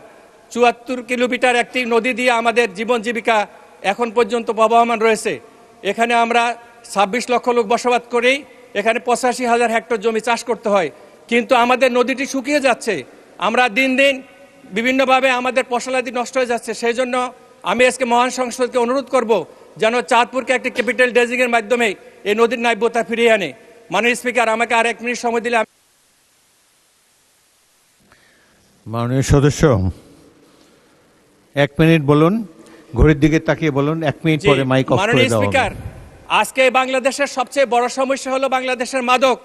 74 কিলোমিটার একটি নদী দিয়ে আমাদের জীবন জীবিকা এখন পর্যন্ত প্রবাহমান রয়েছে। এখানে আমরা 26 লক্ষ লোক বসবাস করি, এখানে 85,000 হেক্টর জমি চাষ করতে হয়, কিন্তু আমাদের নদীটি শুকিয়ে যাচ্ছে। আমরা দিন দিন বিভিন্নভাবে আমাদের ফসলাদি নষ্ট হয়ে যাচ্ছে। সেই জন্য আমি আজকে মহান সংসদকে অনুরোধ করব যেন চাঁদপুরকে একটি ক্যাপিটাল ডেজিংয়ের মাধ্যমে এই নদীর ন্যায্যতা ফিরিয়ে আনে। মাননীয় স্পিকার, আমাকে আর 1 মিনিট সময় দিলে। মাননীয় সদস্য 1 মিনিট বলুন, ঘড়ির দিকে তাকিয়ে বলুন, 1 মিনিট পরে মাইক অফ করে মাননীয় দাও। স্পিকার, আজকে বাংলাদেশের সবচেয়ে বড় সমস্যা হলো বাংলাদেশের মাদক।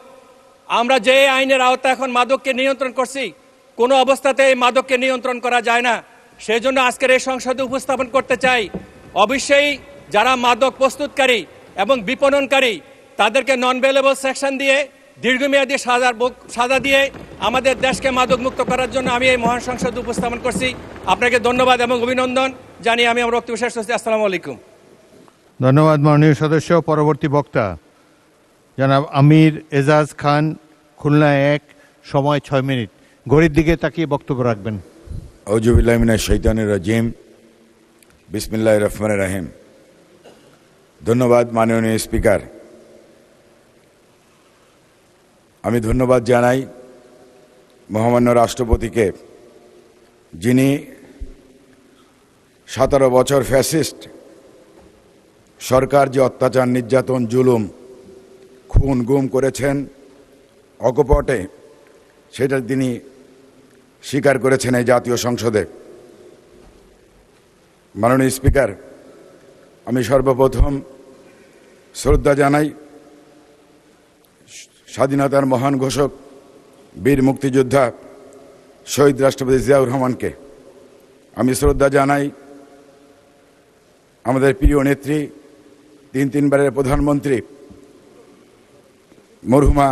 আমরা যে আইনের আওতায় এখন মাদককে নিয়ন্ত্রণ করছি, কোনো অবস্থাতে এই মাদককে নিয়ন্ত্রণ করা যায় না। সেই জন্য আজকের এই সংসদে উপস্থাপন করতে চাই, অবশ্যই যারা মাদক প্রস্তুতকারী এবং বিপণনকারী তাদেরকে নন বেলেবল সেকশন দিয়ে দীর্ঘমেয়াদী সাজা দিয়ে আমাদের দেশকে মাদক মুক্ত করার জন্য আমি এই মহান সংসদে উপস্থাপন করছি। আপনাকে ধন্যবাদ এবং অভিনন্দন জানিয়ে আমি আমার বক্তব্য শেষ করছি। আসসালামু আলাইকুম। ধন্যবাদ মাননীয় সদস্য। পরবর্তী বক্তা জনাব আমির এজাজ খান, খুলনা 1, সময় 6 মিনিট। ঘড়ির দিকে তাকিয়ে বক্তব্য রাখবেন। আউযুবিল্লাহি মিনাশ শাইতানির রাজিম, বিসমিল্লাহির রহমানির রহিম। ধন্যবাদ মাননীয় স্পিকার। আমি ধন্যবাদ জানাই মহামান্য রাষ্ট্রপতিকে, যিনি 17 বছর ফ্যাসিস্ট সরকার যে অত্যাচার নির্যাতন জুলুম খুন গুম করেছেন অকপটে, সেটা তিনি স্বীকার করেছেন এই জাতীয় সংসদে। মাননীয় স্পিকার, আমি সর্বপ্রথম শ্রদ্ধা জানাই স্বাধীনতার মহান ঘোষক বীর মুক্তিযোদ্ধা শহীদ রাষ্ট্রপতি জিয়াউর রহমানকে। আমি শ্রদ্ধা জানাই আমাদের প্রিয় নেত্রী, তিনবারের প্রধানমন্ত্রী মরহুমা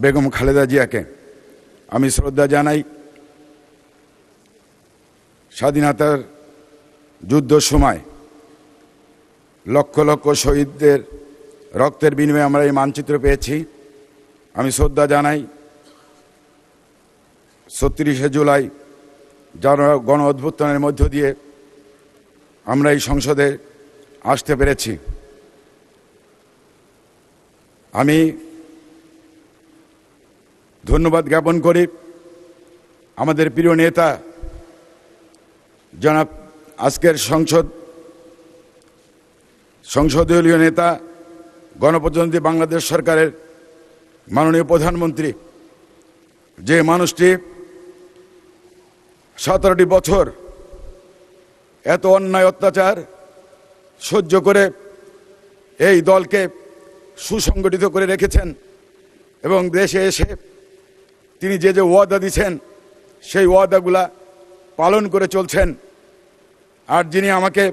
বেগম খালেদা জিয়াকে। আমি শ্রদ্ধা জানাই স্বাধীনতার যুদ্ধ সময় লক্ষ লক্ষ শহীদদের রক্তের বিনিময়ে আমরা এই মানচিত্র পেয়েছি। আমি শ্রদ্ধা জানাই ৩৬শে জুলাই গণ অভ্যুত্থানের মধ্য দিয়ে আমরা এই সংসদে আসতে পেরেছি। আমি ধন্যবাদ জ্ঞাপন করি আমাদের প্রিয় নেতা জনাব আজকের সংসদীয় নেতা গণপ্রজাতন্ত্রী বাংলাদেশ সরকারের মাননীয় প্রধানমন্ত্রী, যে মানুষটি 17টি বছর এত অন্যায় অত্যাচার সহ্য করে এই দলকে সুসংগঠিত করে রেখেছেন এবং দেশে এসে তিনি যে ওয়াদা দিয়েছেন সেই ওয়াদাগুলা পালন করে চলছেন। আর যিনি আমাকে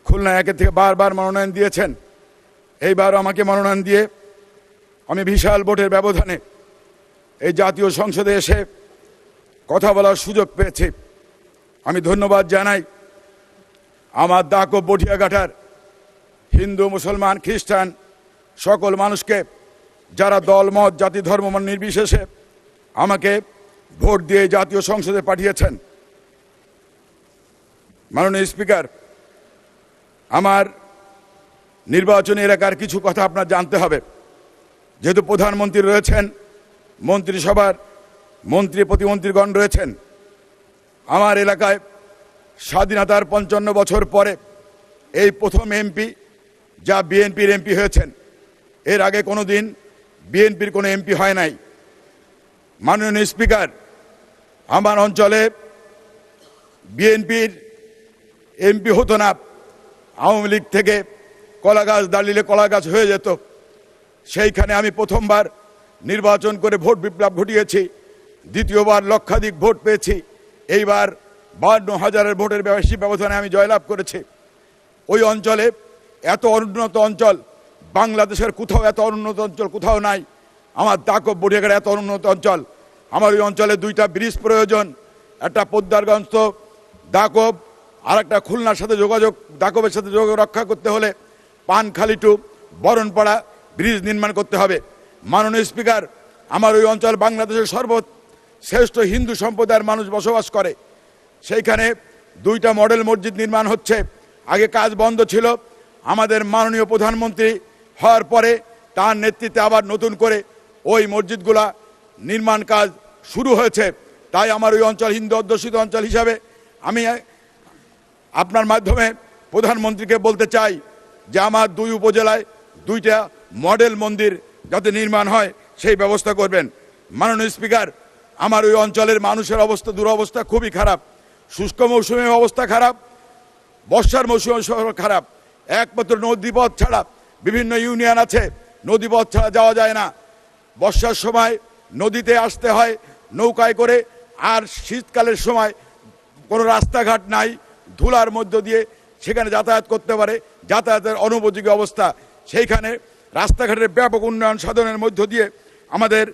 খুলনা 1 থেকে বারবার মনোনয়ন দিয়েছেন, এইবারও আমাকে মনোনয়ন দিয়ে আমি বিশাল ভোটের ব্যবধানে এই জাতীয় সংসদে এসে কথা বলার সুযোগ পেয়েছি। আমি ধন্যবাদ জানাই আমার দাকব বটিয়াঘাটার হিন্দু, মুসলমান, খ্রিস্টান সকল মানুষকে, যারা দল, মত, জাতি, ধর্ম নির্বিশেষে আমাকে ভোট দিয়ে জাতীয় সংসদে পাঠিয়েছেন। মাননীয় স্পিকার, আমার নির্বাচনী এলাকার কিছু কথা আপনার জানতে হবে। যেহেতু প্রধানমন্ত্রী রয়েছেন, মন্ত্রিসভার মন্ত্রী প্রতিমন্ত্রীগণ রয়েছেন, আমার এলাকায় স্বাধীনতার 55 বছর পরে এই প্রথম এমপি যা বিএনপির এমপি হয়েছেন। এর আগে কোনো দিন বিএনপির কোনো এমপি হয় নাই। মাননীয় স্পিকার, আমার অঞ্চলে বিএনপির এমপি হতো না। আওয়ামী লীগ থেকে কলা গাছ দাঁড়িয়ে কলা গাছ হয়ে যেত। সেইখানে আমি প্রথমবার নির্বাচন করে ভোট বিপ্লব ঘটিয়েছি, দ্বিতীয়বার লক্ষাধিক ভোট পেয়েছি, এইবার 52,000 ভোটের বেশি ব্যবধানে আমি জয়লাভ করেছি। ওই অঞ্চলে এত অনুন্নত অঞ্চল বাংলাদেশের কোথাও, এত অনুন্নত অঞ্চল কোথাও নাই। আমার দাকব বটিয়াঘাটা এত অনুন্নত অঞ্চল। আমার ওই অঞ্চলে 2টা ব্রিজ প্রয়োজন, একটা পদ্মারগঞ্জ তো দাকব, আর একটা খুলনার সাথে যোগাযোগ, দাকবের সাথে যোগাযোগ রক্ষা করতে হলে পানখালি টু বরণপাড়া ব্রিজ নির্মাণ করতে হবে। মাননীয় স্পিকার, আমার ওই অঞ্চল বাংলাদেশের সর্বশ্রেষ্ঠ হিন্দু সম্প্রদায়ের মানুষ বসবাস করে। সেইখানে 2টা মডেল মসজিদ নির্মাণ হচ্ছে। আগে কাজ বন্ধ ছিল, আমাদের মাননীয় প্রধানমন্ত্রী হওয়ার পরে তার নেতৃত্বে আবার নতুন করে ওই মসজিদগুলা নির্মাণ কাজ শুরু হয়েছে। তাই আমার ওই অঞ্চল হিন্দু অধ্যুষিত অঞ্চল হিসাবে আমি আপনার মাধ্যমে প্রধানমন্ত্রীকে বলতে চাই যে আমার 2 উপজেলায় 2টা মডেল মন্দির যাতে নির্মাণ হয় সেই ব্যবস্থা করবেন। মাননীয় স্পিকার, আমার ওই অঞ্চলের মানুষের অবস্থা, দুরবস্থা খুবই খারাপ। শুষ্ক মৌসুমে অবস্থা খারাপ, বর্ষার মৌসুমে খারাপ। একমাত্র নদীপথ ছাড়া, বিভিন্ন ইউনিয়ন আছে, নদীপথ ছাড়া যাওয়া যায় না। বর্ষার সময় নদীতে আসতে হয় নৌকায় করে, আর শীতকালের সময় কোনো রাস্তাঘাট নাই, ধুলার মধ্য দিয়ে সেখানে যাতায়াত করতে পারে, যাতায়াতের অনুপযোগী অবস্থা। সেইখানে রাস্তাঘাটের ব্যাপক উন্নয়ন সাধনের মধ্য দিয়ে আমাদের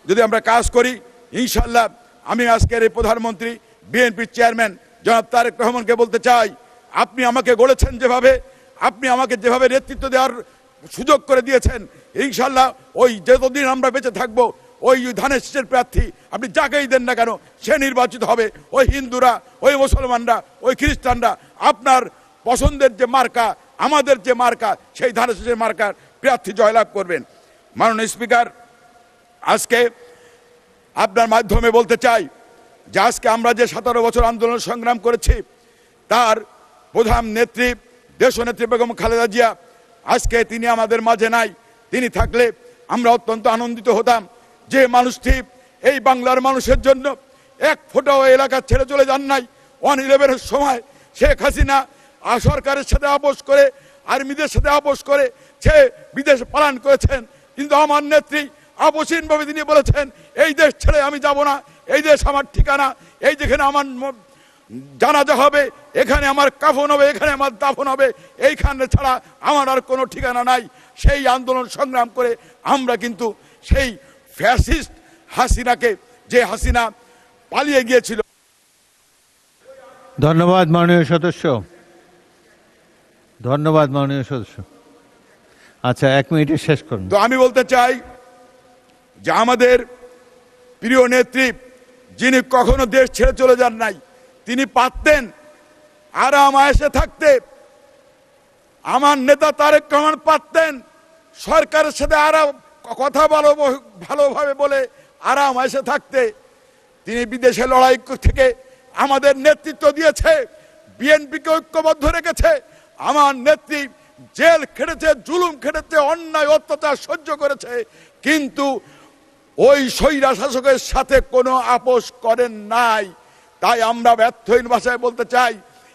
যদি আমরা কাজ করি, ইনশাল্লাহ আমি আজকের এই প্রধানমন্ত্রী বিএনপির চেয়ারম্যান জনাব তারেক রহমানকে বলতে চাই, আপনি আমাকে গড়েছেন যেভাবে, আপনি আমাকে যেভাবে নেতৃত্ব দেওয়ার সুযোগ করে দিয়েছেন, ইনশাল্লাহ ওই যতদিন আমরা বেঁচে থাকবো ওই ধানের শীষের প্রার্থী আপনি যাকেই দেন না কেন সে নির্বাচিত হবে। ওই হিন্দুরা, ওই মুসলমানরা, ওই খ্রিস্টানরা আপনার পছন্দের যে মার্কা, আমাদের যে মার্কা, সেই ধানের শীষের মার্কার প্রার্থী জয়লাভ করবেন। মাননীয় স্পিকার, আজকে আপনার মাধ্যমে বলতে চাই যে আজকে আমরা যে 17 বছর আন্দোলন সংগ্রাম করেছি, তার প্রধান নেত্রী দেশনেত্রী বেগম খালেদা জিয়া আজকে তিনি আমাদের মাঝে নাই। তিনি থাকলে আমরা অত্যন্ত আনন্দিত হতাম। যে মানুষটি এই বাংলার মানুষের জন্য 1 ফোঁটাও এলাকা ছেড়ে চলে যান নাই। 1/11 সময় শেখ হাসিনা সরকারের সাথে আপোষ করে আর্মিদের সাথে আপোষ করে সে বিদেশে পালান করেছেন, কিন্তু আমার নেত্রী আপোষহীনভাবে তিনি বলেছেন এই দেশ ছেড়ে আমি যাব না, এই দেশ আমার ঠিকানা, এই যেখানে আমার জানাজা হবে, এখানে আমার কাফন হবে, এখানে আমার দাফন হবে, এইখানে ছাড়া আমার আর কোনো ঠিকানা নাই। সেই আন্দোলন সংগ্রাম করে আমরা কিন্তু সেই ফ্যাসিস্ট হাসিনাকে, যে হাসিনা পালিয়ে গিয়েছিল। ধন্যবাদ মাননীয় সদস্য, ধন্যবাদ মাননীয় সদস্য। আচ্ছা, 1 মিনিটে শেষ করুন। তো আমি বলতে চাই যে আমাদের প্রিয় নেত্রী যিনি কখনো দেশ ছেড়ে চলে যান নাই, তিনি পারতেন আরাম আয়েশে থাকতে। আমার নেতা তারেক রহমান পারতেন সরকারের সাথে আরাম কথা ভালোভাবে বলে আরাম আয়েশে থাকতে। তিনি বিদেশে লড়াই থেকে আমাদের নেতৃত্ব দিয়েছে, বিএনপিকে ঐক্যবদ্ধ রেখেছে। আমার নেত্রী জেল খেটেছে, জুলুম খেটেছে, অন্যায় অত্যাচার সহ্য করেছে, কিন্তু ওই স্বৈরা শাসকের সাথে কোনো আপোষ করেন নাই। তাই আমরা ব্যর্থহীন ভাষায় বলতে চাই,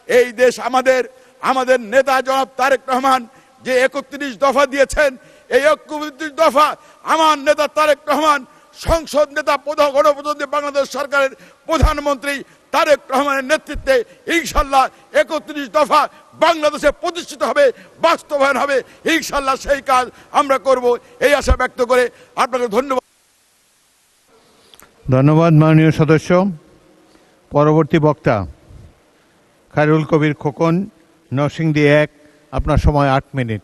এই দেশ আমাদের, আমাদের নেতা জনাব তারেক রহমান যে 31 দফা দিয়েছেন, এই 31 দফা আমার নেতা তারেক রহমান সংসদ নেতা, গণপ্রজাতন্ত্রী বাংলাদেশ সরকারের প্রধানমন্ত্রী তারেক রহমানের নেতৃত্বে ইনশাল্লাহ 31 দফা বাংলাদেশে প্রতিষ্ঠিত হবে, বাস্তবায়ন হবে ইনশাল্লাহ। সেই কাজ আমরা করব, এই আশা ব্যক্ত করে আপনাকে ধন্যবাদ। ধন্যবাদ মাননীয় সদস্য। পরবর্তী বক্তা খায়রুল কবির খোকন, নরসিংদী 1, আপনার সময় 8 মিনিট।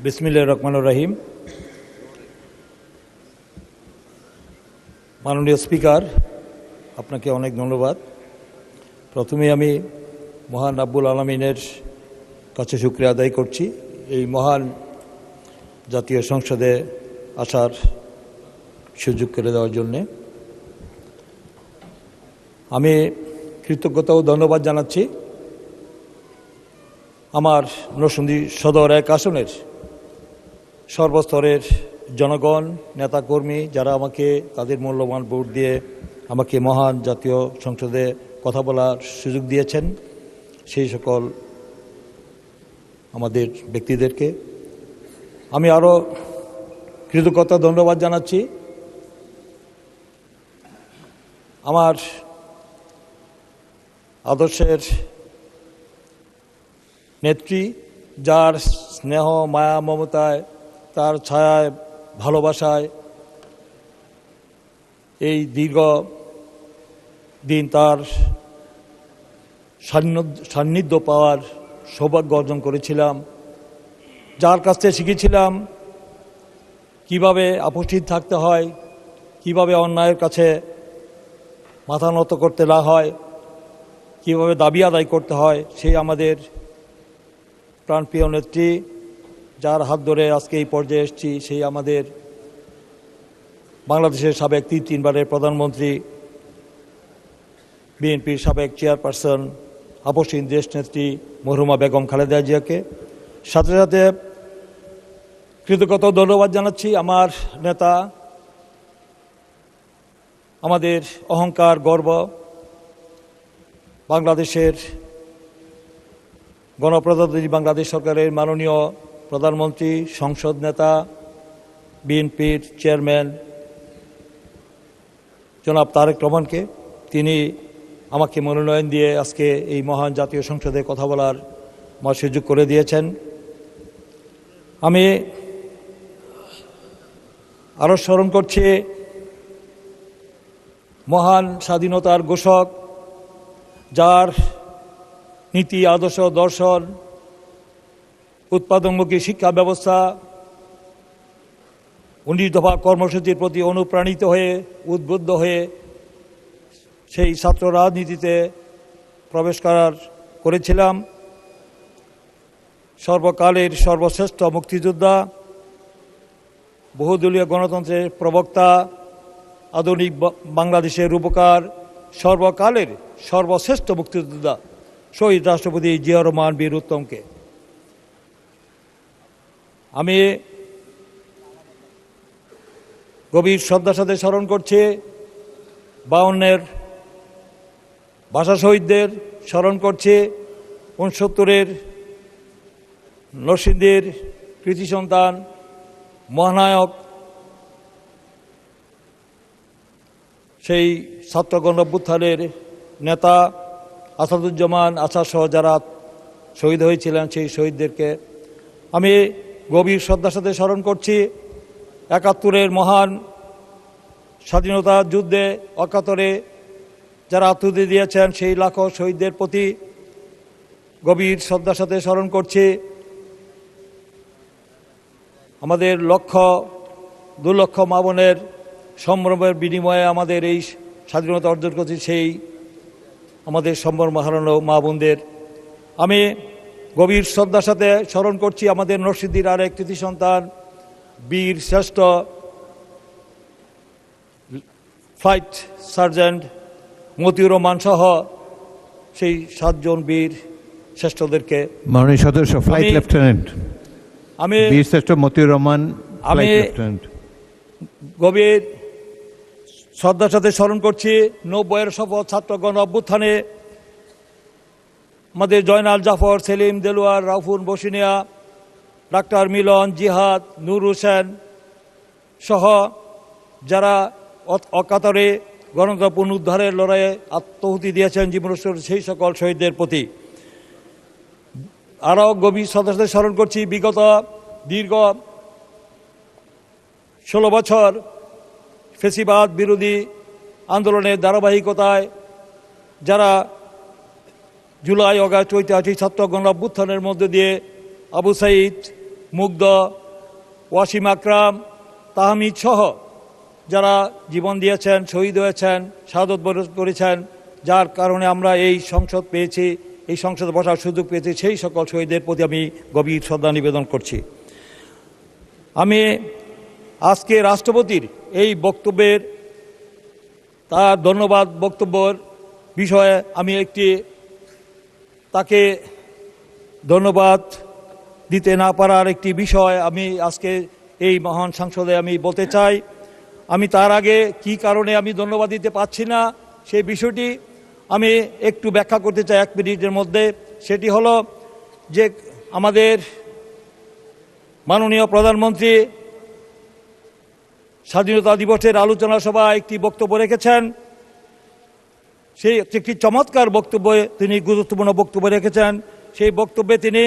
বিসমিল্লাহির রহমানির রহিম। মাননীয় স্পিকার, আপনাকে অনেক ধন্যবাদ। প্রথমে আমি মহান রাব্বুল আলামিনের কাছে শুকরিয়া আদায় করছি এই মহান জাতীয় সংসদে আসার সুযোগ করে দেওয়ার জন্যে। আমি কৃতজ্ঞতা ও ধন্যবাদ জানাচ্ছি আমার নরসিংদী সদর 1 আসনের সর্বস্তরের জনগণ, নেতাকর্মী, যারা আমাকে তাদের মূল্যবান ভোট দিয়ে আমাকে মহান জাতীয় সংসদে কথা বলার সুযোগ দিয়েছেন, সেই সকল আমাদের ব্যক্তিদেরকে আমি আরও কৃতজ্ঞতা ধন্যবাদ জানাচ্ছি আমার আদর্শের নেত্রী, যার স্নেহ, মায়া, মমতায়, তার ছায়ায়, ভালোবাসায় এই দীর্ঘ দিন তার সান্নিধ্য পাওয়ার সৌভাগ্য অর্জন করেছিলাম, যার কাছ থেকে শিখেছিলাম কিভাবে আপোষহীন থাকতে হয়, কিভাবে অন্যায়ের কাছে মাথা নত করতে না হয়, কিভাবে দাবি আদায় করতে হয়। সেই আমাদের প্রাণপ্রিয় নেত্রী, যার হাত ধরে আজকে এই পর্যায়ে এসেছি, সেই আমাদের বাংলাদেশের সাবেক 3 বারের প্রধানমন্ত্রী, বিএনপির সাবেক চেয়ারপারসন, আপোষহীন দেশনেত্রী মরহুমা বেগম খালেদা জিয়াকে, সাথে সাথে কৃতজ্ঞতা ধন্যবাদ জানাচ্ছি আমার নেতা, আমাদের অহংকার, গর্ব, বাংলাদেশের গণপ্রজাতন্ত্রী বাংলাদেশ সরকারের মাননীয় প্রধানমন্ত্রী, সংসদ নেতা, বিএনপির চেয়ারম্যান জনাব তারেক রহমানকে। তিনি আমাকে মনোনয়ন দিয়ে আজকে এই মহান জাতীয় সংসদে কথা বলার আমার সুযোগ করে দিয়েছেন। আমি আরও স্মরণ করছি মহান স্বাধীনতার ঘোষক, যার নীতি, আদর্শ, দর্শন, উৎপাদনমুখী শিক্ষা ব্যবস্থা, 19 দফা কর্মসূচির প্রতি অনুপ্রাণিত হয়ে, উদ্বুদ্ধ হয়ে সেই ছাত্র রাজনীতিতে প্রবেশ করেছিলাম। সর্বকালের সর্বশ্রেষ্ঠ মুক্তিযোদ্ধা, বহুদলীয় গণতন্ত্রের প্রবক্তা, আধুনিক বাংলাদেশের রূপকার, সর্বকালের সর্বশ্রেষ্ঠ মুক্তিযোদ্ধা শহীদ রাষ্ট্রপতি জিয়াউর রহমান বীর উত্তমকে আমি গভীর শ্রদ্ধার সাথে স্মরণ করছি। 52-এর ভাষা শহীদদের স্মরণ করছি, 69-এর নরসিংদীর কৃতি সন্তান মহানায়ক সেই ছাত্র গণঅভ্যুত্থানের নেতা আসাদুজ্জামান আসাদ সহ যারা শহীদ হয়েছিলেন সেই শহীদদেরকে আমি গভীর শ্রদ্ধার সাথে স্মরণ করছি। 71-এর মহান স্বাধীনতা যুদ্ধে অকাতরে যারা আত্মহত্যা দিয়েছেন সেই লাখো শহীদদের প্রতি গভীর শ্রদ্ধার সাথে স্মরণ করছি। আমাদের 2 লক্ষ মা বোনের সম্ভ্রমের বিনিময়ে আমাদের এই স্বাধীনতা অর্জন করছি, সেই আমাদের সম্ভ্রম হারানো মা বোনদের আমি গভীর শ্রদ্ধার সাথে স্মরণ করছি। আমাদের নরসিংদীর আরেক কৃতি সন্তান বীর শ্রেষ্ঠ ফ্লাইট সার্জেন্ট মতিউর রহমান সহ সেই 7 জন বীর শ্রেষ্ঠদেরকে, মাননীয় সদস্য ফ্লাইট লেফটেন্যান্ট আমি বীর শ্রেষ্ঠ মতিউর রহমান আমি গভীর শ্রদ্ধার সাথে স্মরণ করছি 90-এর সফল ছাত্র গণ অভ্যুত্থানে আমাদের জয়নাল জাফর, সেলিম, দেলোয়ার, রাউফুন, বসিনিয়া, ডাক্তার মিলন, জিহাদ, নূর হোসেন সহ যারা অকাতরে গণতন্ত্র পুনরুদ্ধারের লড়াইয়ে আত্মাহুতি দিয়েছেন জীবন সেই সকল শহীদদের প্রতি আরও গভীর শ্রদ্ধার সাথে স্মরণ করছি। বিগত দীর্ঘ 16 বছর ফেসিবাদ বিরোধী আন্দোলনের ধারাবাহিকতায় যারা জুলাই আগস্ট ঐতিহাসিক ছাত্র গণ অভ্যুত্থানের মধ্যে দিয়ে আবু সাইদ, মুগ্ধ, ওয়াসিম আকরাম, তাহমিদ সহ যারা জীবন দিয়েছেন, শহীদ হয়েছেন, শাহাদত বরণ করেছেন, যার কারণে আমরা এই সংসদ পেয়েছি, এই সংসদে বসার সুযোগ পেয়েছি, সেই সকল শহীদদের প্রতি আমি গভীর শ্রদ্ধা নিবেদন করছি। আমি আজকে রাষ্ট্রপতির এই বক্তব্যের তার ধন্যবাদ বক্তব্যের বিষয়ে আমি একটি তাকে ধন্যবাদ দিতে না পারার একটি বিষয় আমি আজকে এই মহান সংসদে আমি বলতে চাই। আমি তার আগে কি কারণে আমি ধন্যবাদ দিতে পারছি না সেই বিষয়টি আমি একটু ব্যাখ্যা করতে চাই 1 মিনিটের মধ্যে। সেটি হলো যে আমাদের মাননীয় প্রধানমন্ত্রী স্বাধীনতা দিবসের আলোচনা সভায় একটি বক্তব্য রেখেছেন। সেই একটি চমৎকার বক্তব্য, তিনি গুরুত্বপূর্ণ বক্তব্য রেখেছেন। সেই বক্তব্যে তিনি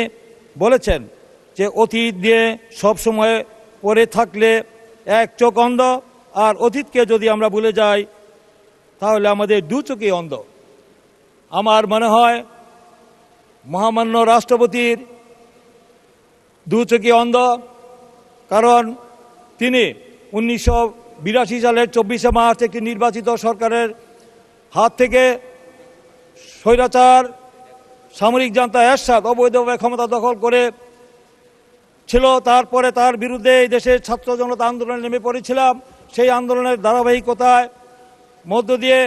বলেছেন যে অতীত নিয়ে সবসময় পড়ে থাকলে এক চোখ অন্ধ, আর অতীতকে যদি আমরা ভুলে যাই তাহলে আমাদের 2 চোখই অন্ধ। আমার মনে হয় মহামান্য রাষ্ট্রপতির 2 চোখই অন্ধ, কারণ তিনি 1982 সালের 24শে মার্চ একটি নির্বাচিত সরকারের হাত থেকে স্বৈরাচার সামরিক জান্তা এরশাদ অবৈধভাবে ক্ষমতা দখল করে ছিল। তারপরে তার বিরুদ্ধে এই দেশের ছাত্র জনতা আন্দোলনে নেমে পড়েছিলাম। সেই আন্দোলনের ধারাবাহিকতায় মধ্য দিয়ে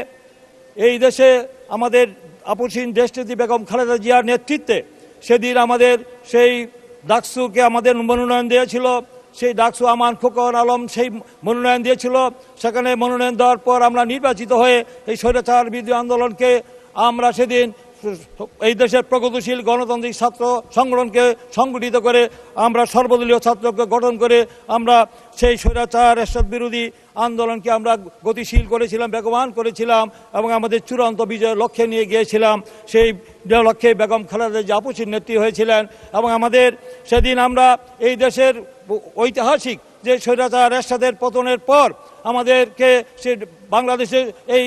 এই দেশে আমাদের আপসীন দেশনেত্রী বেগম খালেদা জিয়ার নেতৃত্বে সেদিন আমাদের সেই ডাকসুকে আমাদের মনোনয়ন দিয়েছিল। সেই ডাকসু আমান খোকন আলম সেই মনোনয়ন দিয়েছিল। সেখানে মনোনয়ন দেওয়ার পর আমরা নির্বাচিত হয়ে এই স্বৈরাচার বিরোধী আন্দোলনকে আমরা সেদিন এই দেশের প্রগতিশীল গণতান্ত্রিক ছাত্র সংগঠনকে সংগঠিত করে আমরা সর্বদলীয় ছাত্রকে গঠন করে আমরা সেই স্বৈরাচার এরশাদ বিরোধী আন্দোলনকে আমরা গতিশীল করেছিলাম, বেগবান করেছিলাম এবং আমাদের চূড়ান্ত বিজয়ের লক্ষ্যে নিয়ে গিয়েছিলাম। সেই লক্ষ্যে বেগম খালেদা জিয়া আপসীন নেত্রী হয়েছিলেন এবং আমাদের সেদিন আমরা এই দেশের ঐতিহাসিক যে স্বৈরাচার এরশাদের পতনের পর আমাদেরকে সে বাংলাদেশের এই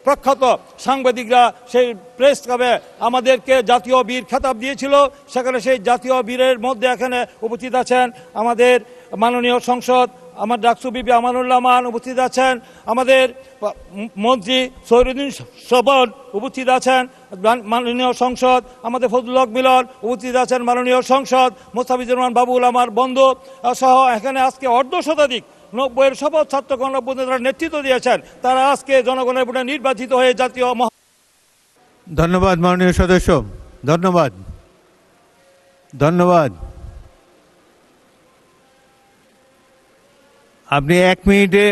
প্রখ্যাত সাংবাদিকরা সেই প্রেস ক্লাবে আমাদেরকে জাতীয় বীর খেতাব দিয়েছিল। সেখানে সেই জাতীয় বীরের মধ্যে এখানে উপস্থিত আছেন আমাদের মাননীয় সংসদ আমার ডাকসু বিবি আমানুল্লাহ মান উপস্থিত আছেন, আমাদের মন্ত্রী সৈরুদ্দিন শ্রবণ উপস্থিত আছেন মাননীয় সংসদ, আমাদের ফজলুল হক মিলন উপস্থিত আছেন মাননীয় সংসদ, মোস্তাফিজুর রহমান বাবুল আমার বন্ধু সহ এখানে আজকে অর্ধশতাধিক 90-এর শপথ ছাত্র গণ অভ্যুত্থানের নেতৃত্ব দিয়েছেন। তারা আজকে জনগণের ভোটে নির্বাচিত হয়ে জাতীয়। ধন্যবাদ মাননীয় সদস্য, ধন্যবাদ ধন্যবাদ। আপনি 1 মিনিটে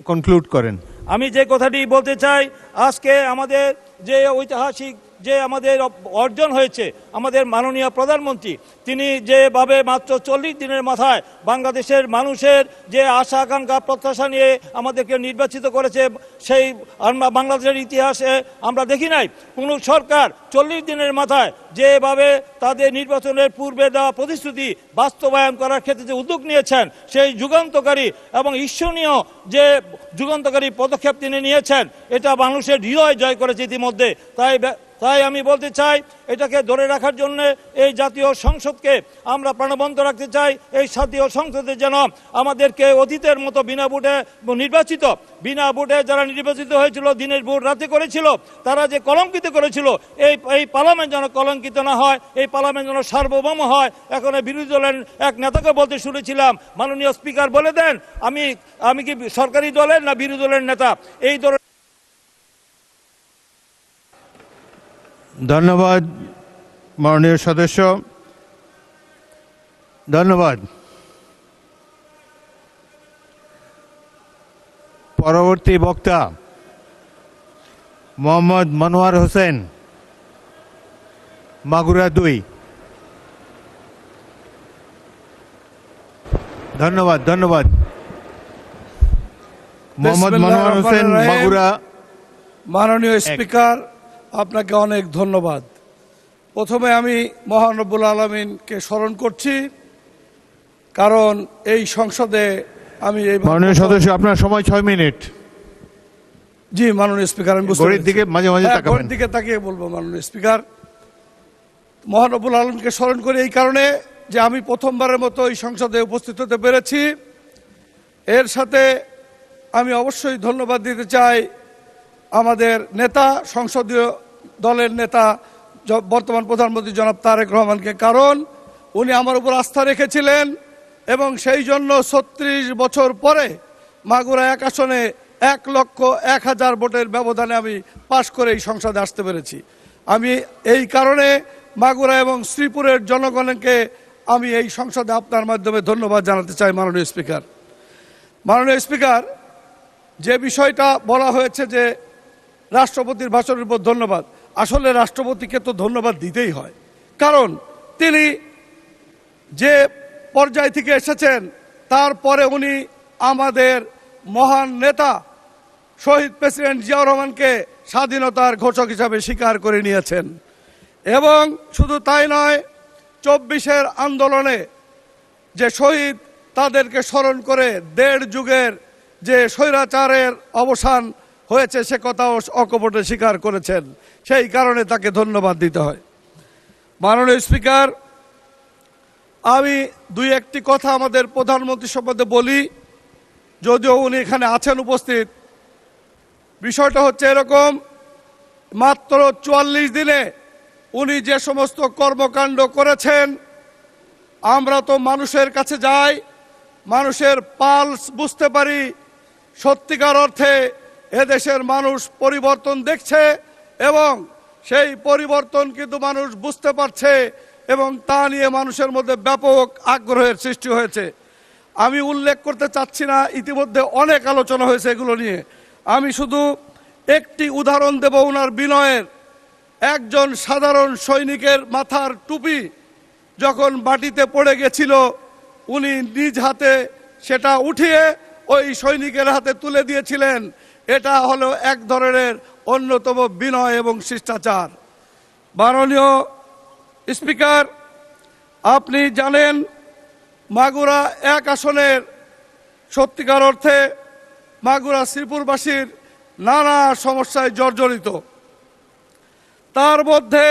কনক্লুড করেন। আমি যে কথাটি বলতে চাই, আজকে আমাদের যে ঐতিহাসিক যে আমাদের অর্জন হয়েছে, আমাদের মাননীয় প্রধানমন্ত্রী তিনি যেভাবে মাত্র 40 দিনের মাথায় বাংলাদেশের মানুষের যে আশা আকাঙ্ক্ষা প্রত্যাশা নিয়ে আমাদেরকে নির্বাচিত করেছে, সেই বাংলাদেশের ইতিহাসে আমরা দেখি নাই কোনো সরকার 40 দিনের মাথায় যেভাবে তাদের নির্বাচনের পূর্বে দেওয়া প্রতিশ্রুতি বাস্তবায়ন করার ক্ষেত্রে যে উদ্যোগ নিয়েছেন, সেই যুগান্তকারী এবং ঈর্ষণীয় যে যুগান্তকারী পদক্ষেপ তিনি নিয়েছেন, এটা মানুষের হৃদয় জয় করেছে ইতিমধ্যে। তাই আমি বলতে চাই, এটাকে ধরে রাখার জন্য এই জাতীয় সংসদকে আমরা প্রাণবন্ত রাখতে চাই। এই জাতীয় সংসদে যেন আমাদেরকে অতীতের মতো বিনা ভোটে যারা নির্বাচিত হয়েছিল, দিনের ভোট রাতে করেছিল, তারা যে কলঙ্কিত করেছিল, এই পার্লামেন্ট যেন কলঙ্কিত না হয়, এই পার্লামেন্ট যেন সার্বভৌম হয়। এখন বিরোধী দলের এক নেতাকে বলতে শুনেছিলাম, মাননীয় স্পিকার বলে দেন আমি কি সরকারি দলের না বিরোধী দলের নেতা। এই দলের ধন্যবাদ মাননীয় সদস্য, ধন্যবাদ। পরবর্তী বক্তা মোহাম্মদ মনোয়ার হোসেন, মাগুরা 2। ধন্যবাদ মোহাম্মদ মনোয়ার হোসেন, মাগুরা। মাননীয় স্পিকার, আপনাকে অনেক ধন্যবাদ। প্রথমে আমি মহান রব্বুল আলামিনকে স্মরণ করছি, কারণ এই সংসদে আমি মাননীয় সদস্য আপনার সময় 6 মিনিট। জি মাননীয় স্পিকার, আমি ঘড়ির দিকে মাঝে তাকাবেন। ঘড়ির দিকে তাকিয়ে বলবো। মাননীয় স্পিকার, মহান রব্বুল আলামিনকে স্মরণ করি এই কারণে যে আমি প্রথমবারের মতো এই সংসদে উপস্থিত হতে পেরেছি। এর সাথে আমি অবশ্যই ধন্যবাদ দিতে চাই আমাদের নেতা, সংসদীয় দলের নেতা, বর্তমান প্রধানমন্ত্রী জনাব তারেক রহমানকে, কারণ উনি আমার উপর আস্থা রেখেছিলেন এবং সেই জন্য 36 বছর পরে মাগুরা 1 আসনে 1,01,000 ভোটের ব্যবধানে আমি পাশ করে এই সংসদে আসতে পেরেছি। আমি এই কারণে মাগুরা এবং শ্রীপুরের জনগণকে আমি এই সংসদে আপনার মাধ্যমে ধন্যবাদ জানাতে চাই। মাননীয় স্পিকার, যে বিষয়টা বলা হয়েছে যে রাষ্ট্রপতির ভাষণের উপর ধন্যবাদ, আসলে রাষ্ট্রপতিকে তো ধন্যবাদ দিতেই হয়, কারণ তিনি যে পর্যায় থেকে এসেছেন, তারপরে উনি আমাদের মহান নেতা শহীদ প্রেসিডেন্ট জিয়াউর রহমানকে স্বাধীনতার ঘোষক হিসাবে স্বীকার করে নিয়েছেন। এবং শুধু তাই নয়, 24-এর আন্দোলনে যে শহীদ, তাদেরকে স্মরণ করে 1.5 যুগের যে স্বৈরাচারের অবসান হয়েছে সে কথাও অকপটে স্বীকার করেছেন। সেই কারণে তাকে ধন্যবাদ দিতে হয়। মাননীয় স্পিকার, আমি 2-1টি কথা আমাদের প্রধানমন্ত্রী সম্বন্ধে বলি, যদিও উনি এখানে আছেন উপস্থিত। বিষয়টা হচ্ছে এরকম, মাত্র 44 দিনে উনি যে সমস্ত কর্মকাণ্ড করেছেন, আমরা তো মানুষের কাছে যাই, মানুষের পালস বুঝতে পারি। সত্যিকার অর্থে এদেশের মানুষ পরিবর্তন দেখছে এবং সেই পরিবর্তন কিন্তু মানুষ বুঝতে পারছে এবং তা নিয়ে মানুষের মধ্যে ব্যাপক আগ্রহের সৃষ্টি হয়েছে। আমি উল্লেখ করতে চাচ্ছি না, ইতিমধ্যে অনেক আলোচনা হয়েছে এগুলো নিয়ে। আমি শুধু একটি উদাহরণ দেব ওনার বিনয়ের। একজন সাধারণ সৈনিকের মাথার টুপি যখন মাটিতে পড়ে গেছিল, উনি নিজ হাতে সেটা উঠিয়ে ওই সৈনিকের হাতে তুলে দিয়েছিলেন। এটা হলো এক ধরনের অন্যতম বিনয় এবং শিষ্টাচার। মাননীয় স্পিকার, আপনি জানেন মাগুরা 1 আসনের সত্যিকার অর্থে মাগুরা শ্রীপুরবাসীর নানা সমস্যায় জর্জরিত। তার মধ্যে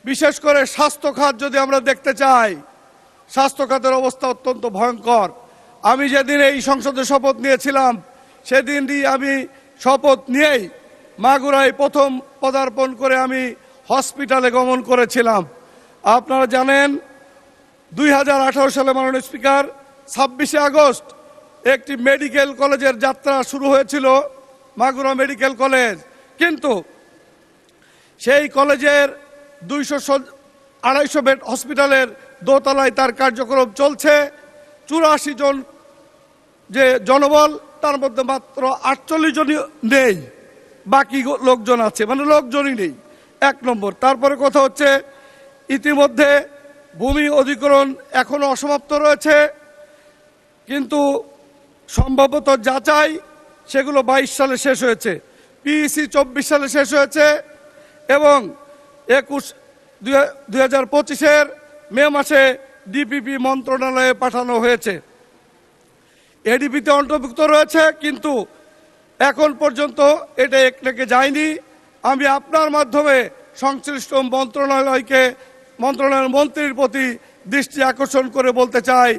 বিশেষ করে স্বাস্থ্য খাত যদি আমরা দেখতে চাই, স্বাস্থ্য খাতের অবস্থা অত্যন্ত ভয়ঙ্কর। আমি যেদিন এই সংসদে শপথ নিয়েছিলাম, সেদিনই আমি শপথ নিয়েই মাগুরায় প্রথম পদার্পণ করে আমি হসপিটালে গমন করেছিলাম। আপনারা জানেন 2018 সালে মাননীয় স্পিকার 26শে আগস্ট একটি মেডিকেল কলেজের যাত্রা শুরু হয়েছিল, মাগুরা মেডিকেল কলেজ। কিন্তু সেই কলেজের 200-250 বেড হসপিটালের দোতলায় তার কার্যক্রম চলছে। 84 জন যে জনবল তার মধ্যে মাত্র 48 জনই নেই, বাকি লোকজন আছে, মানে লোকজনই নেই, 1 নম্বর। তারপরে কথা হচ্ছে ইতিমধ্যে ভূমি অধিগ্রহণ এখনো অসমাপ্ত রয়েছে, কিন্তু সম্ভবত যাচাই সেগুলো 22 সালে শেষ হয়েছে, পিইসি 24 সালে শেষ হয়েছে এবং 2025-এর মে মাসে ডিপিপি মন্ত্রণালয়ে পাঠানো হয়েছে। এডিপিতে অন্তর্ভুক্ত রয়েছে, কিন্তু এখন পর্যন্ত এটা একলেকে যায়নি। আমি আপনার মাধ্যমে সংশ্লিষ্ট মন্ত্রণালয়ের মন্ত্রীর প্রতি দৃষ্টি আকর্ষণ করে বলতে চাই,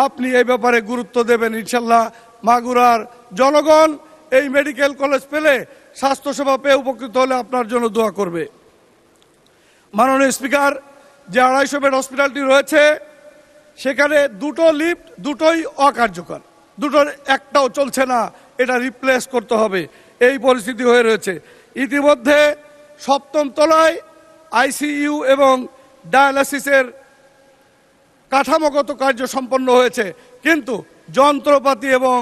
আপনি এই ব্যাপারে গুরুত্ব দেবেন ইনশাল্লাহ। মাগুরার জনগণ এই মেডিকেল কলেজ পেলে, স্বাস্থ্যসেবা পেয়ে উপকৃত হলে আপনার জন্য দোয়া করবে। মাননীয় স্পিকার, যে 250 বেড হসপিটালটি রয়েছে সেখানে 2টো লিফট, 2টোই অকার্যকর, 2টোর একটাও চলছে না, এটা রিপ্লেস করতে হবে, এই পরিস্থিতি হয়ে রয়েছে। ইতিমধ্যে 7ম তলায় আইসিইউ এবং ডায়ালাসিসের কাঠামোগত কার্য সম্পন্ন হয়েছে, কিন্তু যন্ত্রপাতি এবং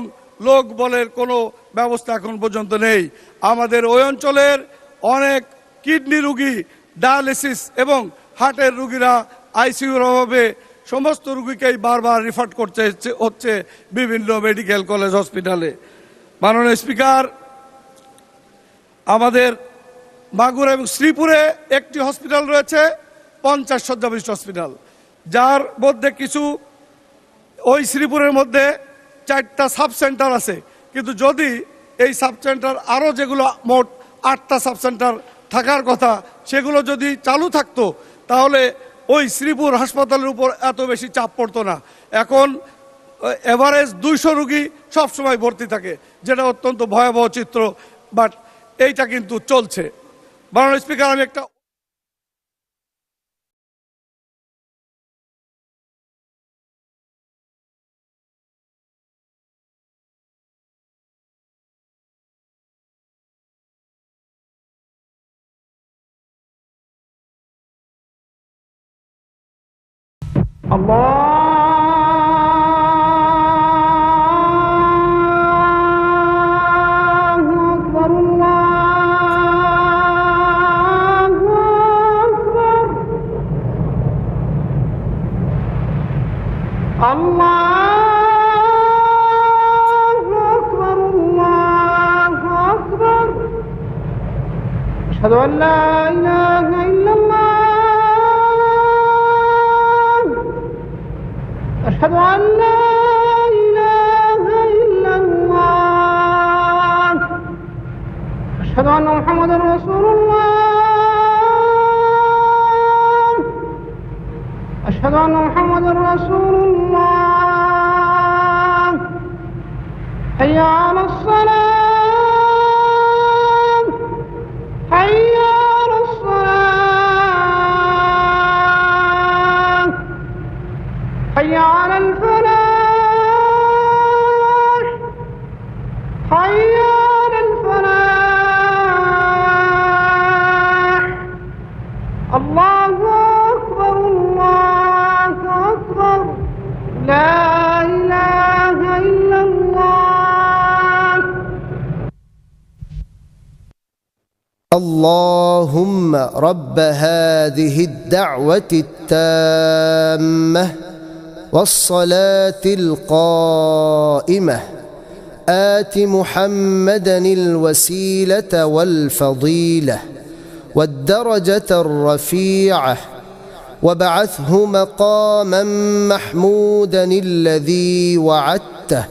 লোক বলের কোনো ব্যবস্থা এখন পর্যন্ত নেই। আমাদের ওই অঞ্চলের অনেক কিডনি রোগী, ডায়ালিসিস এবং হার্টের রোগীরা আইসিইউর অভাবে সমস্ত রোগীকেই বারবার রিফার করতে হচ্ছে বিভিন্ন মেডিকেল কলেজ হসপিটালে। মাননীয় স্পিকার, আমাদের মাগুরা এবং শ্রীপুরে একটি হসপিটাল রয়েছে, 50 শয্যা বিশিষ্ট হসপিটাল, যার মধ্যে কিছু ওই শ্রীপুরের মধ্যে 4টা সাব সেন্টার আছে, কিন্তু যদি এই সাব সেন্টার আরও যেগুলো মোট 8টা সাব সেন্টার থাকার কথা সেগুলো যদি চালু থাকতো তাহলে ওই শ্রীপুর হাসপাতালের উপর এত বেশি চাপ পড়তো না। এখন এভারেজ 200 রোগী সবসময় ভর্তি থাকে, যেটা অত্যন্ত ভয়াবহ চিত্র, বাট এইটা কিন্তু চলছে। মাননীয় স্পিকার, আমি একটা أشهد أن لا إله إلا الله أشهد أن لا إله إلا الله أشهد أن محمدا رسول الله أشهد أن محمدا رسول الله حي على الصلاة حي على الصلاة حي على الفلاح حي على الفلاح الله أكبر الله أكبر لا إله إلا الله اللهم رب هذه الدعوة التامة والصلاة القائمة آت محمدا الوسيلة والفضيلة والدرجة الرفيعة وابعثه مقاما محمودا الذي وعدته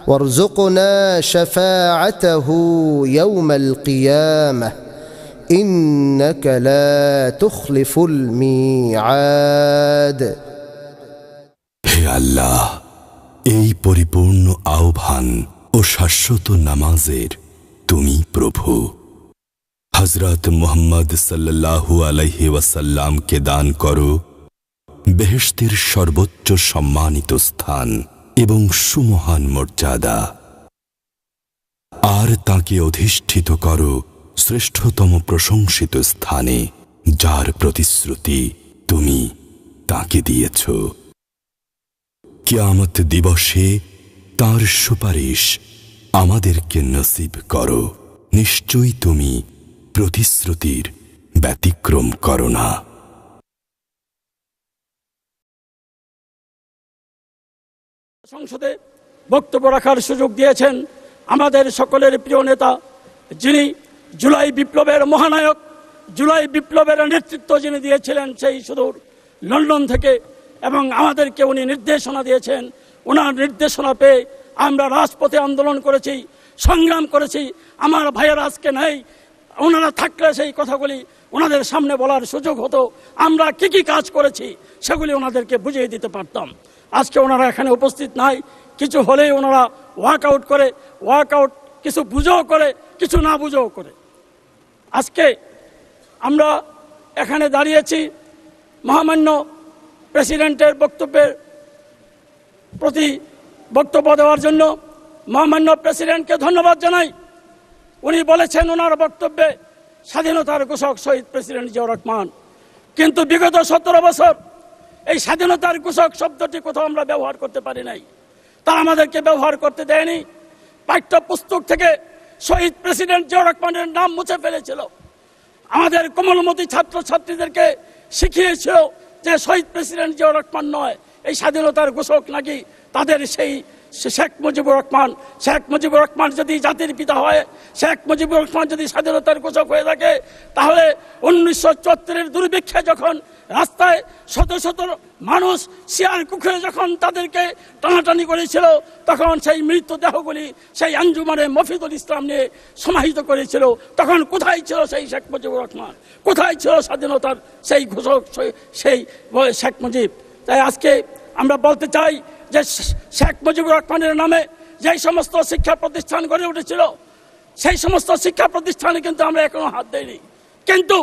وارزقنا شفاعته يوم القيامة إنك لا تخلف الميعاد হে আল্লাহ, এই পরিপূর্ণ আহ্বান ও শাশ্বত নামাজের তুমি প্রভু। হযরত মুহাম্মদ সাল্লাল্লাহু আলাইহি ওয়াসাল্লামকে দান করো বেহেশতের সর্বোচ্চ সম্মানিত স্থান এবং সুমহান মর্যাদা, আর তাকে অধিষ্ঠিত করো শ্রেষ্ঠতম প্রশংসিত স্থানে, যার প্রতিশ্রুতি তুমি তাকে দিয়েছ। কিয়ামত দিবসে তার সুপারিশ আমাদেরকে নসিব করো। নিশ্চয়ই তুমি প্রতিশ্রুতির ব্যতিক্রম করো না। সংসদে বক্তব্য রাখার সুযোগ দিয়েছেন আমাদের সকলের প্রিয় নেতা, যিনি জুলাই বিপ্লবের মহানায়ক, জুলাই বিপ্লবের নেতৃত্ব যিনি দিয়েছিলেন সেই সুদূর লন্ডন থেকে, এবং আমাদেরকে উনি নির্দেশনা দিয়েছেন। ওনার নির্দেশনা পেয়ে আমরা রাজপথে আন্দোলন করেছি, সংগ্রাম করেছি। আমার ভাইয়েরা আজকে নেই, ওনারা থাকলে সেই কথাগুলি ওনাদের সামনে বলার সুযোগ হতো। আমরা কি কি কাজ করেছি সেগুলি ওনাদেরকে বুঝিয়ে দিতে পারতাম। আজকে ওনারা এখানে উপস্থিত নাই, কিছু হলেই ওনারা ওয়ার্কআউট করে, ওয়ার্কআউট কিছু বুঝেও করে, কিছু না বুঝেও করে। আজকে আমরা এখানে দাঁড়িয়েছি মহামান্য প্রেসিডেন্টের বক্তব্যের প্রতি বক্তব্য দেওয়ার জন্য। মহামান্য প্রেসিডেন্টকে ধন্যবাদ জানাই। উনি বলেছেন ওনার বক্তব্যে স্বাধীনতার ঘোষক শহীদ প্রেসিডেন্ট জিয়াউর রহমান, কিন্তু বিগত 17 বছর এই স্বাধীনতার ঘোষক শব্দটি কোথাও আমরা ব্যবহার করতে পারি নাই। তারা আমাদেরকে ব্যবহার করতে দেয়নি। পাঠ্যপুস্তক থেকে শহীদ প্রেসিডেন্ট জিয়াউর রহমানের নাম মুছে ফেলেছিল। আমাদের কোমলমতি ছাত্রছাত্রীদেরকে শিখিয়েছিল যে শহীদ প্রেসিডেন্ট জিয়াউর রহমান নয়, এই স্বাধীনতার ঘোষক নাকি তাদের সেই শেখ মুজিবুর রহমান। শেখ মুজিবুর রহমান যদি জাতির পিতা হয়, শেখ মুজিবুর রহমান যদি স্বাধীনতার ঘোষক হয়ে থাকে, তাহলে 1974-এর দুর্ভিক্ষে যখন রাস্তায় শত শত মানুষ শিয়ার কুকুরে যখন তাদেরকে টানাটানি করেছিল, তখন সেই মৃতদেহগুলি সেই আঞ্জুমানে মফিদুল ইসলাম নিয়ে সমাহিত করেছিল। তখন কোথায় ছিল সেই শেখ মুজিবুর রহমান? কোথায় ছিল স্বাধীনতার সেই ঘোষক সেই শেখ মুজিব? তাই আজকে আমরা বলতে চাই যে শেখ মুজিবুর রহমানের নামে যেই সমস্ত শিক্ষা প্রতিষ্ঠান গড়ে উঠেছিল, সেই সমস্ত শিক্ষা প্রতিষ্ঠানে কিন্তু আমরা এখনো হাত দেইনি। কিন্তু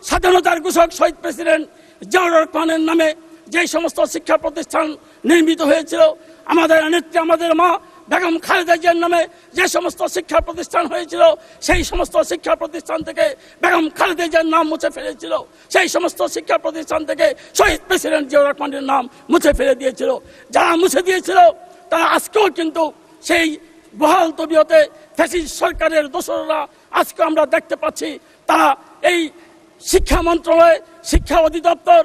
স্বাধীনতার ঘোষক শহীদ প্রেসিডেন্ট জিয়াউর রহমানের নামে যেই সমস্ত শিক্ষা প্রতিষ্ঠান নির্মিত হয়েছিল, আমাদের নেত্রী আমাদের মা বেগম খালেদা জিয়ার নামে যে সমস্ত শিক্ষা প্রতিষ্ঠান হয়েছিল, সেই সমস্ত শিক্ষা প্রতিষ্ঠান থেকে বেগম খালেদা জিয়ার নাম মুছে ফেলেছিল। সেই সমস্ত শিক্ষা প্রতিষ্ঠান থেকে শহীদ প্রেসিডেন্ট জিয়াউর রহমানের নাম মুছে ফেলে দিয়েছিল। যারা মুছে দিয়েছিল তারা আজকেও কিন্তু সেই বহাল তবিয়তে ফ্যাসিস্ট সরকারের দোসররা আজকে আমরা দেখতে পাচ্ছি। তারা এই শিক্ষা মন্ত্রণালয়, শিক্ষা অধিদপ্তর,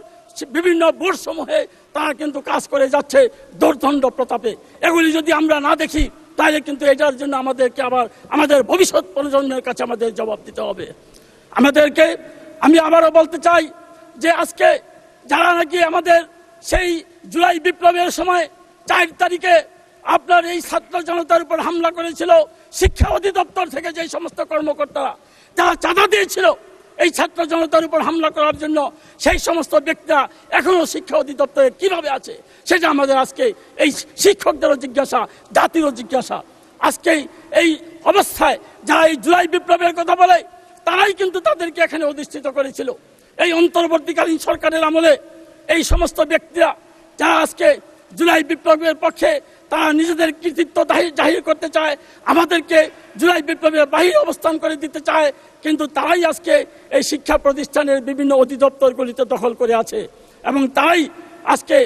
বিভিন্ন বোর্ড সমূহে তারা কিন্তু কাজ করে যাচ্ছে দোর্দণ্ড প্রতাপে। এগুলি যদি আমরা না দেখি, তাহলে কিন্তু এটার জন্য আমাদেরকে আবার আমাদের ভবিষ্যৎ প্রজন্মের কাছে আমাদের জবাব দিতে হবে। আমাদেরকে আমি আবারও বলতে চাই যে আজকে যারা নাকি আমাদের সেই জুলাই বিপ্লবের সময় 4 তারিখে আপনার এই ছাত্র জনতার উপর হামলা করেছিল, শিক্ষা অধিদপ্তর থেকে যে সমস্ত কর্মকর্তারা যারা চাঁদা দিয়েছিল এই ছাত্র জনতার উপর হামলা করার জন্য, সেই সমস্ত ব্যক্তিরা এখনো শিক্ষা অধিদপ্তরে কিভাবে আছে সেটা আমাদের আজকে এই শিক্ষকদেরও জিজ্ঞাসা, জাতিরও জিজ্ঞাসা। আজকে এই অবস্থায় যারা এই জুলাই বিপ্লবের কথা বলে, তারাই কিন্তু তাদেরকে এখানে অধিষ্ঠিত করেছিল। এই অন্তর্বর্তীকালীন সরকারের আমলে এই সমস্ত ব্যক্তিরা যারা আজকে জুলাই বিপ্লবের পক্ষে, তারা নিজেদের কৃতিত্ব জাহির করতে চায়, আমাদেরকে জুলাই বিপ্লবের বাহিরে অবস্থান করে দিতে চায়, কিন্তু তারাই আজকে এই শিক্ষা প্রতিষ্ঠানের বিভিন্ন অধিদপ্তরগুলিতে দখল করে আছে এবং তারাই আজকে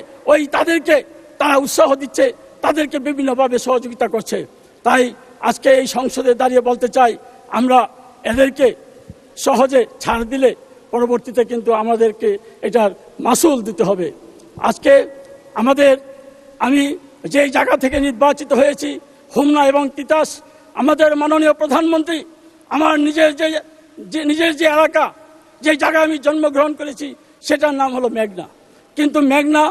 তাদেরকে তারা উৎসাহ দিচ্ছে, তাদেরকে বিভিন্নভাবে সহযোগিতা করছে। তাই আজকে এই সংসদে দাঁড়িয়ে বলতে চাই, আমরা এদেরকে সহজে ছাড় দিলে পরবর্তীতে কিন্তু আমাদেরকে এটার মাসুল দিতে হবে। আজকে আমি যেই জায়গা থেকে নির্বাচিত হয়েছি, হোমনা এবং তিতাস, আমাদের মাননীয় প্রধানমন্ত্রী আমার নিজের যে এলাকা, যে জায়গায় আমি জন্মগ্রহণ করেছি, সেটার নাম হলো মেঘনা। কিন্তু মেঘনা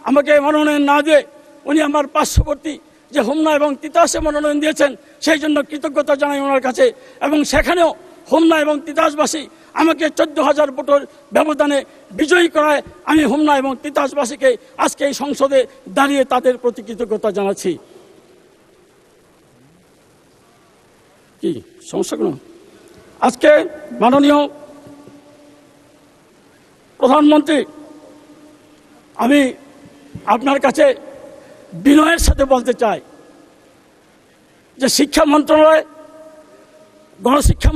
আমাকে মনোনয়ন না দিয়ে উনি আমার পার্শ্ববর্তী যে হোমনা এবং তিতাসে মনোনয়ন দিয়েছেন, সেই জন্য কৃতজ্ঞতা জানাই ওনার কাছে। এবং সেখানেও হোমনা এবং তিতাসবাসী আমাকে 14,000 ভোটের ব্যবধানে বিজয়ী করায় আমি হোমনা এবং তিতাসবাসীকে আজকে এই সংসদে দাঁড়িয়ে তাদের প্রতি কৃতজ্ঞতা জানাচ্ছি। কি সমস্যা কোনো? আজকে মাননীয় প্রধানমন্ত্রী, আমি আপনার কাছে বিনয়ের সাথে বলতে চাই যে শিক্ষা মন্ত্রণালয়, গণশিক্ষা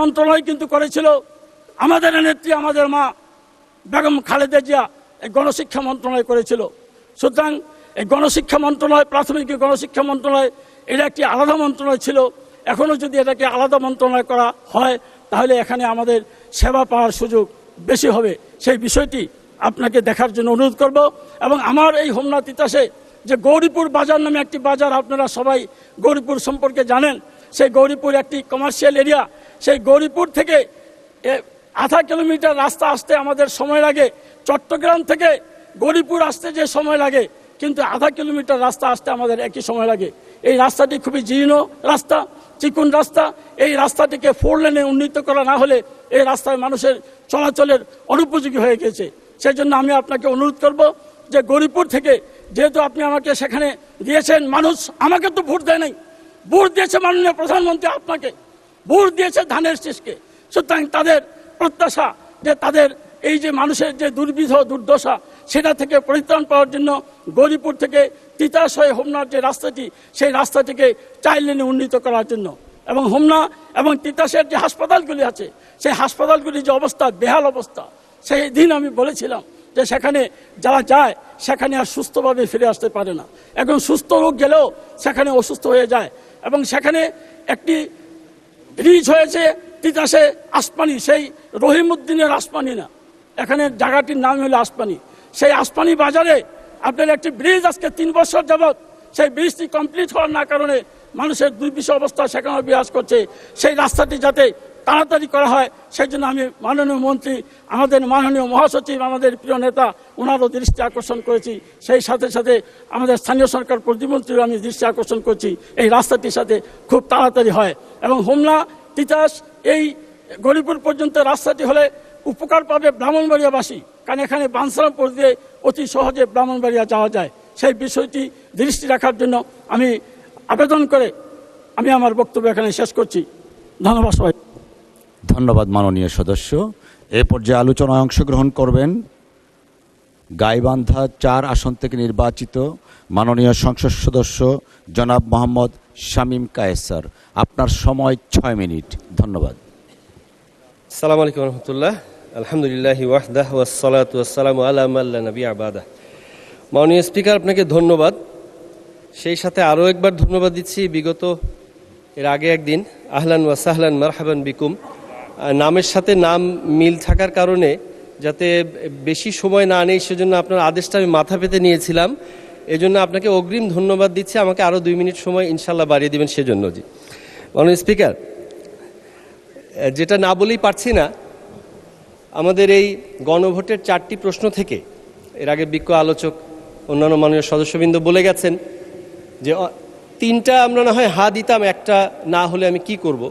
মন্ত্রণালয় কিন্তু করেছিল আমাদের নেত্রী আমাদের মা বেগম খালেদা জিয়া, এই গণশিক্ষা মন্ত্রণালয় করেছিল। সুতরাং এই গণশিক্ষা মন্ত্রণালয়, প্রাথমিক গণশিক্ষা মন্ত্রণালয় এটা একটি আলাদা মন্ত্রণালয় ছিল। এখনও যদি এটাকে আলাদা মন্ত্রণালয় করা হয় তাহলে এখানে আমাদের সেবা পাওয়ার সুযোগ বেশি হবে। সেই বিষয়টি আপনাকে দেখার জন্য অনুরোধ করব। এবং আমার এই হোমনা তিতাসে যে গৌরীপুর বাজার নামে একটি বাজার, আপনারা সবাই গৌরীপুর সম্পর্কে জানেন। সেই গৌরীপুর একটি কমার্শিয়াল এরিয়া। সেই গৌরীপুর থেকে আধা কিলোমিটার রাস্তা আসতে আমাদের সময় লাগে। চট্টগ্রাম থেকে গৌরীপুর আসতে যে সময় লাগে, কিন্তু আধা কিলোমিটার রাস্তা আসতে আমাদের একই সময় লাগে। এই রাস্তাটি খুবই জীর্ণ রাস্তা, চিকুন রাস্তা। এই রাস্তাটিকে 4 লেনে উন্নীত করা না হলে এই রাস্তায় মানুষের চলাচলের অনুপযোগী হয়ে গেছে। সেই জন্য আমি আপনাকে অনুরোধ করব যে গৌরীপুর থেকে, যেহেতু আপনি আমাকে সেখানে দিয়েছেন, মানুষ আমাকে তো ভোট দেয় নাই, ভোট দিয়েছে মাননীয় প্রধানমন্ত্রী আপনাকে, ভোট দিয়েছে ধানের শীষকে। সুতরাং তাদের প্রত্যাশা যে তাদের এই যে মানুষের যে দুর্বিধ দুর্দশা, সেটা থেকে পরিত্রাণ পাওয়ার জন্য গৌরীপুর থেকে তিতাস হয়ে হোমনার যে রাস্তাটি, সেই রাস্তাটিকে 4 লেনে উন্নীত করার জন্য। এবং হোমনা এবং তিতাসের যে হাসপাতালগুলি আছে, সেই হাসপাতালগুলির যে অবস্থা, বেহাল অবস্থা, সেই দিন আমি বলেছিলাম যে সেখানে যারা যায় সেখানে আর সুস্থভাবে ফিরে আসতে পারে না। এখন সুস্থ রোগ গেলেও সেখানে অসুস্থ হয়ে যায়। এবং সেখানে একটি ব্রিজ হয়েছে তিতাসে, আসপানি, সেই রহিমউদ্দিনের আসপানি না, এখানে জায়গাটির নাম হলো আসপানি। সেই আসপানি বাজারে আপনার একটি ব্রিজ আজকে 3 বছর যাবৎ সেই ব্রিজটি কমপ্লিট হওয়ার না কারণে মানুষের দুর্বিষহ অবস্থা সেখানে বিরাজ করছে। সেই রাস্তাটি যাতে তাড়াতাড়ি করা হয়, সেই জন্য আমি মাননীয় মন্ত্রী, আমাদের মাননীয় মহাসচিব, আমাদের প্রিয় নেতা, ওনারও দৃষ্টি আকর্ষণ করেছি। সেই সাথে সাথে আমাদের স্থানীয় সরকার প্রতিমন্ত্রীও আমি দৃষ্টি আকর্ষণ করছি এই রাস্তাটির সাথে খুব তাড়াতাড়ি হয়। এবং হোমনা তিতাস এই গৌরীপুর পর্যন্ত রাস্তাটি হলে উপকার পাবে ব্রাহ্মণবাড়িয়াবাসী, কারণ এখানে বাঞ্ছারামপুর দিয়ে অতি সহজে ব্রাহ্মণবাড়িয়া যাওয়া যায়। সেই বিষয়টি দৃষ্টি রাখার জন্য আমি আবেদন করে আমি আমার বক্তব্য এখানে শেষ করছি। ধন্যবাদ সবাই। ধন্যবাদ মাননীয় সদস্য। এ পর্যায়ে আলোচনায় অংশগ্রহণ করবেন গাইবান্ধা 4 আসন থেকে নির্বাচিত মাননীয় সংসদ সদস্য জনাব মোহাম্মদ শামীম কায়েসার। আপনার সময় 6 মিনিট। ধন্যবাদ। আসসালামু আলাইকুম রহমতুল্লাহ। আলহামদুলিল্লাহি ওয়াহদাহ ওয়াসসালাতু ওয়াসসালামু আলা মান লা নাবিয়্যা বা'দাহ। মাননীয় স্পিকার, আপনাকে ধন্যবাদ। সেই সাথে আরও একবার ধন্যবাদ দিচ্ছি, বিগত এর আগে একদিন আহলান ওয়া সাহলান মারহাবান বিকুম, নামের সাথে নাম মিল থাকার কারণে যাতে বেশি সময় না নেই সেজন্য আপনার আদেশটা আমি মাথা পেতে নিয়েছিলাম। এজন্য আপনাকে অগ্রিম ধন্যবাদ দিচ্ছি। আমাকে আরও 2 মিনিট সময় ইনশাল্লাহ বাড়িয়ে দেবেন সেজন্য। জি মাননীয় স্পিকার, যেটা না বলেই পারছি না, আমাদের এই গণভোটের 4টি প্রশ্ন থেকে এর আগে বিজ্ঞ আলোচক অন্যান্য মাননীয় সদস্যবৃন্দ বলে গেছেন যে 3টা আমরা না হয় হা দিতাম, একটা না হলে আমি কি করব।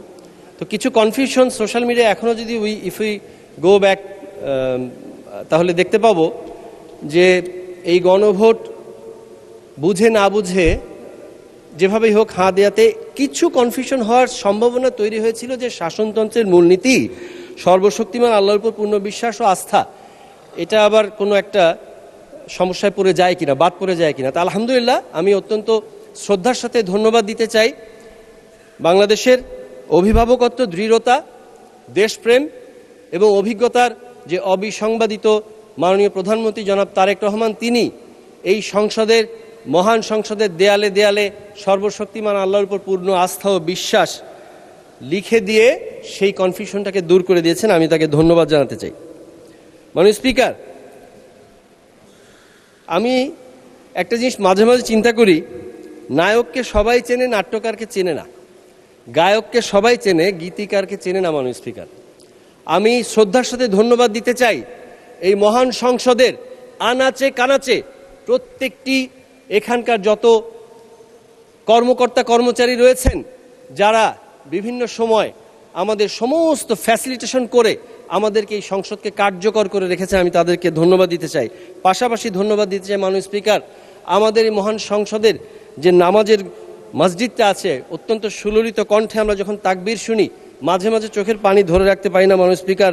তো কিছু কনফিউশন সোশ্যাল মিডিয়া এখনও যদি ইফ উই গো ব্যাক তাহলে দেখতে পাবো যে এই গণভোট বুঝে না বুঝে যেভাবেই হোক হাঁ দেওয়াতে কিছু কনফিউশন হওয়ার সম্ভাবনা তৈরি হয়েছিল যে শাসনতন্ত্রের মূলনীতি সর্বশক্তিমান আল্লাহর উপর পূর্ণ বিশ্বাস ও আস্থা, এটা আবার কোনো একটা সমস্যায় পড়ে যায় কিনা, বাদ পড়ে যায় কিনা। তা আলহামদুলিল্লাহ, আমি অত্যন্ত শ্রদ্ধার সাথে ধন্যবাদ দিতে চাই বাংলাদেশের অভিভাবকত্ব, দৃঢ়তা, দেশপ্রেম এবং অভিজ্ঞতার যে অবিসংবাদিত মাননীয় প্রধানমন্ত্রী জনাব তারেক রহমান, তিনি এই সংসদের, মহান সংসদের দেয়ালে দেয়ালে সর্বশক্তিমান আল্লাহর উপর পূর্ণ আস্থা ও বিশ্বাস লিখে দিয়ে সেই কনফিউশনটাকে দূর করে দিয়েছেন। আমি তাকে ধন্যবাদ জানাতে চাই। মাননীয় স্পিকার, আমি একটা জিনিস মাঝে মাঝে চিন্তা করি, নায়ককে সবাই চেনে, নাট্যকারকে চেনে না, গায়ককে সবাই চেনে, গীতিকারকে চেনে না। মাননীয় স্পিকার, আমি শ্রদ্ধার সাথে ধন্যবাদ দিতে চাই এই মহান সংসদের আনাচে কানাচে প্রত্যেকটি এখানকার যত কর্মকর্তা কর্মচারী রয়েছেন, যারা বিভিন্ন সময় আমাদের সমস্ত ফ্যাসিলিটেশন করে আমাদেরকে এই সংসদকে কার্যকর করে রেখেছেন, আমি তাদেরকে ধন্যবাদ দিতে চাই। পাশাপাশি ধন্যবাদ দিতে চাই মাননীয় স্পিকার, আমাদের এই মহান সংসদের যে নামাজের মসজিদটা আছে, অত্যন্ত সুললিত কণ্ঠে আমরা যখন তাকবীর শুনি, মাঝে মাঝে চোখের পানি ধরে রাখতে পারি না। মাননীয় স্পিকার,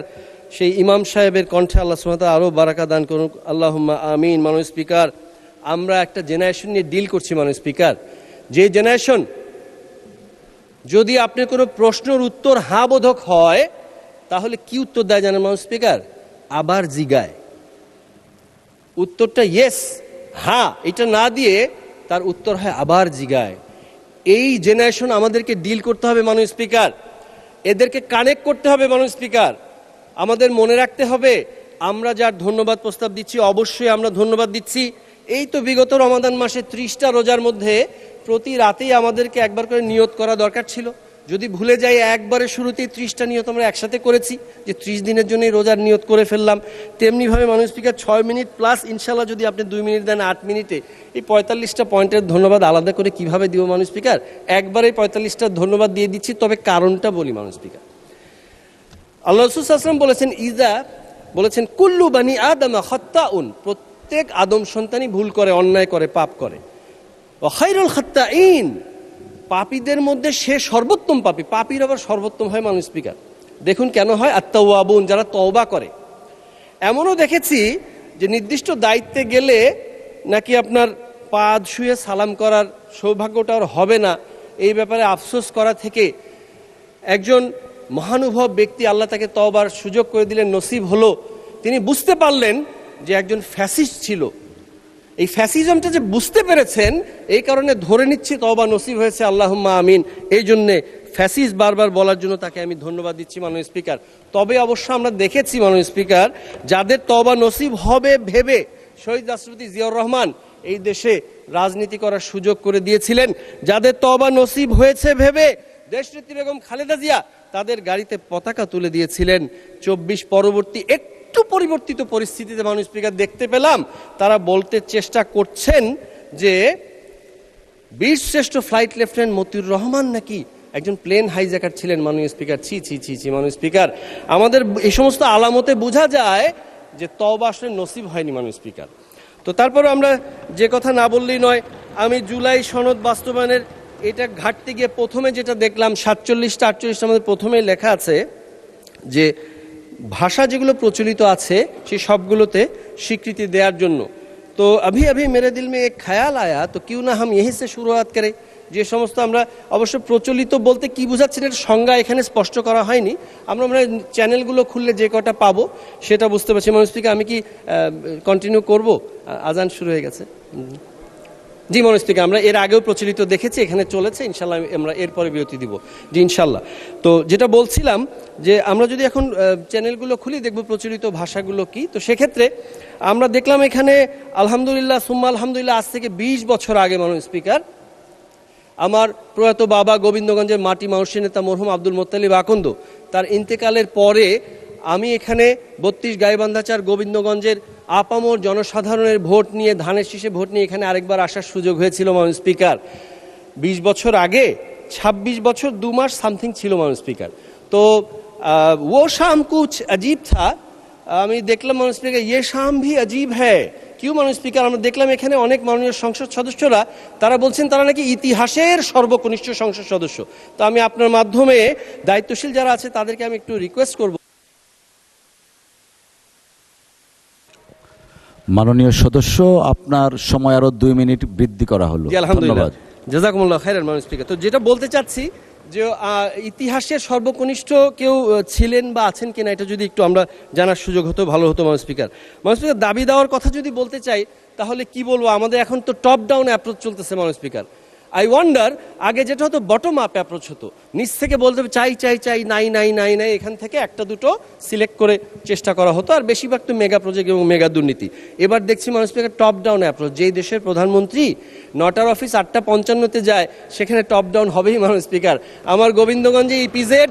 সেই ইমাম সাহেবের কণ্ঠে আল্লাহ সুবহানাহু ওয়া তাআলা আরও বারাকা দান করুন, আল্লাহুম্মা আমিন। মাননীয় স্পিকার, আমরা একটা জেনারেশন নিয়ে ডিল করছি মাননীয় স্পিকার, যে জেনারেশন যদি আপনি কোনো প্রশ্নের উত্তর হ্যাঁ বোধক হয় তাহলে কি উত্তর দেয় জানেন মাননীয় স্পিকার? আবার জিগায়। উত্তরটা ইয়েস হ্যাঁ এটা না দিয়ে তার উত্তর হয় আবার জিগায়। এই জেনারেশন আমাদেরকে ডিল করতে হবে মাননীয় স্পিকার, এদেরকে কানেক্ট করতে হবে মাননীয় স্পিকার। আমাদের মনে রাখতে হবে আমরা যার ধন্যবাদ প্রস্তাব দিচ্ছি, অবশ্যই আমরা ধন্যবাদ দিচ্ছি। এই তো বিগত রমাদান মাসে 30টা রোজার মধ্যে প্রতি রাতেই আমাদেরকে একবার করে নিয়ত করা দরকার ছিল। যদি ভুলে যাই একবারে শুরুতেই 30টা নিয়ত আমরা একসাথে করেছি, যে 30 দিনের জন্যই রোজার নিয়ত করে ফেললাম। তেমনিভাবে মাননীয় স্পিকার 6 মিনিট প্লাস ইনশাল্লাহ যদি আপনি 2 মিনিট দেন 8 মিনিটে এই 45টা পয়েন্টের ধন্যবাদ আলাদা করে কিভাবে দিব মাননীয় স্পিকার? একবারে 45টা ধন্যবাদ দিয়ে দিচ্ছি, তবে কারণটা বলি মাননীয় স্পিকার। আল্লাহ রাসূল সাল্লাল্লাহু আলাইহি ওয়াসাল্লাম বলেছেন কুল্লু বানি আদম খাত্তাউন, প্রত্যেক আদম সন্তানই ভুল করে, অন্যায় করে, পাপ করে। ওয়া খায়রুল খাত্তাইন, পাপীদের মধ্যে সে সর্বোত্তম পাপী। পাপীর আবার সর্বোত্তম হয় মাননীয় স্পিকার। দেখুন কেন হয়, আত-তাওয়াবুন, যারা তওবা করে। এমনও দেখেছি যে নির্দিষ্ট দায়িত্বে গেলে নাকি আপনার পা ছুঁয়ে সালাম করার সৌভাগ্যটা আর হবে না, এই ব্যাপারে আফসোস করা থেকে একজন মহানুভব ব্যক্তি আল্লাহ তাকে তওবার সুযোগ করে দিলেন, নসিব হলো। তিনি বুঝতে পারলেন যে একজন ফ্যাসিস্ট ছিল, এই ফ্যাসিজমটা যে বুঝতে পেরেছেন এই কারণে ধরে নিচ্ছি তওবা নসিব হয়েছে, আল্লাহুম্মা আমিন। এই জন্যে ফ্যাসিস্ট বারবার বলার জন্য তাকে আমি ধন্যবাদ দিচ্ছি মাননীয় স্পিকার। তবে অবশ্য আমরা দেখেছি মাননীয় স্পিকার, যাদের তওবা নসিব হবে ভেবে শহীদ রাষ্ট্রপতি জিয়াউর রহমান এই দেশে রাজনীতি করার সুযোগ করে দিয়েছিলেন, যাদের তওবা নসিব হয়েছে ভেবে দেশনেত্রী বেগম খালেদা জিয়া তাদের গাড়িতে পতাকা তুলে দিয়েছিলেন। 24 পরবর্তী একটু পরিবর্তিত পরিস্থিতিতে মাননীয় স্পিকার দেখতে পেলাম তারা বলতে চেষ্টা করছেন যে বীরশ্রেষ্ঠ ফ্লাইট লেফটেন্যান্ট মতিউর রহমান নাকি একজন প্লেন হাইজ্যাকার ছিলেন। মাননীয় স্পিকার, ছি ছি ছি ছি মাননীয় স্পিকার, আমাদের এই সমস্ত আলামতে বোঝা যায় যে তওবা আসলে নসিব হয়নি মাননীয় স্পিকার। তো তারপরে আমরা যে কথা না বললেই নয়, আমি জুলাই সনদ বাস্তবায়নের এটা ঘাটতে গিয়ে প্রথমে যেটা দেখলাম 47টা 48টার মধ্যে প্রথমেই লেখা আছে যে ভাষা যেগুলো প্রচলিত আছে সেই সবগুলোতে স্বীকৃতি দেওয়ার জন্য। তো अभी अभी मेरे दिल में एक ख्याल आया तो क्यों ना हम यहीं से शुरुआत करें। যে সমস্ত আমরা অবশ্য প্রচলিত বলতে কি বোঝাচ্ছেন এর সংজ্ঞা এখানে স্পষ্ট করা হয়নি, আমরা চ্যানেলগুলো খুললে যে কটা পাবো সেটা বুঝতে পারছি। মাননীয় স্পিকার, আমি কি কন্টিনিউ করব? আজান শুরু হয়ে গেছে। জি মাননীয় স্পিকার, আমরা এর আগেও প্রচলিত দেখেছি, এখানে চলেছে, ইনশাল্লাহ আমরা এরপরে বিরতি দিব। জি ইনশাল্লাহ। তো যেটা বলছিলাম যে আমরা যদি এখন চ্যানেলগুলো খুলি দেখব প্রচলিত ভাষাগুলো কি। তো সেক্ষেত্রে আমরা দেখলাম এখানে আলহামদুলিল্লাহ সুম্মা আলহামদুলিল্লাহ আজ থেকে 20 বছর আগে মাননীয় স্পিকার আমার প্রয়াত বাবা গোবিন্দগঞ্জের মাটি মানুষের নেতা মরহুম আব্দুল মোত্তালিব আকন্দ তার ইন্তেকালের পরে আমি এখানে 32 গাইবান্ধাচার গোবিন্দগঞ্জের আপামর জনসাধারণের ভোট নিয়ে, ধানের শীষে ভোট নিয়ে এখানে আরেকবার আসার সুযোগ হয়েছিল মাননীয় স্পিকার। 20 বছর আগে 26 বছর 2 মাস সামথিং ছিল মাননীয় স্পিকার। তো ও শাম কুছ अजीब था, আমি দেখলাম মাননীয় স্পিকার ইয়ে শাম ভি अजीब है। কিউ মাননীয় স্পিকার, আমরা দেখলাম এখানে অনেক মাননীয় সংসদ সদস্যরা তারা বলছেন তারা নাকি ইতিহাসের সর্বকনিষ্ঠ সংসদ সদস্য। তো আমি আপনার মাধ্যমে দায়িত্বশীল যারা আছে তাদেরকে আমি একটু রিকোয়েস্ট করব। মাননীয় সদস্য, আপনার সময় আরো 2 মিনিট বৃদ্ধি করা হলো। আলহামদুলিল্লাহ, জাযাকুমুল্লাহ খাইরান মাননীয় স্পিকার। তো যেটা বলতে চাচ্ছি যে ইতিহাসের সর্বকনিষ্ঠ কেউ ছিলেন বা আছেন কিনা এটা যদি একটু আমরা জানার সুযোগ হতো ভালো হতো মাননীয় স্পিকার। মাননীয় স্পিকার, দাবি দেওয়ার কথা যদি বলতে চাই তাহলে কি বলবো, আমাদের এখন তো টপ ডাউন অ্যাপ্রোচ চলতেছে মাননীয় স্পিকার। আই ওয়ান্ডার আগে যেটা হতো বটম আপ অ্যাপ্রোচ হতো, নিচ থেকে বলতে হবে চাই চাই চাই, নাই নাই নাই নাই, এখান থেকে একটা দুটো সিলেক্ট করে চেষ্টা করা হতো, আর বেশিরভাগ তো মেগা প্রজেক্ট এবং মেগা দুর্নীতি। এবার দেখছি মাননীয় স্পিকার টপ ডাউন অ্যাপ্রোচ। যেই দেশের প্রধানমন্ত্রী 9টার অফিস 8:55-তে যায় সেখানে টপ ডাউন হবেই মাননীয় স্পিকার। আমার গোবিন্দগঞ্জে ইপিজেড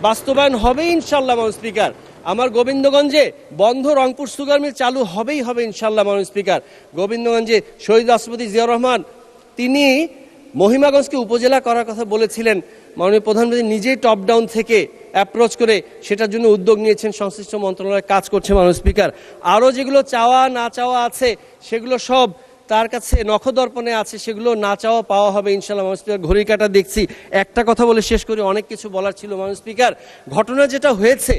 বাস্তবায়ন হবেই ইনশাল্লাহ মাননীয় স্পিকার। আমার গোবিন্দগঞ্জে বন্ধ রংপুর সুগার মিল চালু হবেই হবে ইনশাল্লাহ মাননীয় স্পিকার। গোবিন্দগঞ্জে শহীদ রাষ্ট্রপতি জিয়াউর রহমান তিনি মহিমাগঞ্জকে উপজেলা করার কথা বলেছিলেন, মাননীয় প্রধানমন্ত্রী নিজেই টপ ডাউন থেকে অ্যাপ্রোচ করে সেটার জন্য উদ্যোগ নিয়েছেন, সংশ্লিষ্ট মন্ত্রণালয় কাজ করছে মাননীয় স্পিকার। আরও যেগুলো চাওয়া না চাওয়া আছে সেগুলো সব তার কাছে নখদর্পণে আছে, সেগুলো না চাওয়া পাওয়া হবে ইনশাল্লাহ মাননীয় স্পিকার। ঘড়ির কাঁটা দেখছি, একটা কথা বলে শেষ করি, অনেক কিছু বলার ছিল মাননীয় স্পিকার। ঘটনা যেটা হয়েছে,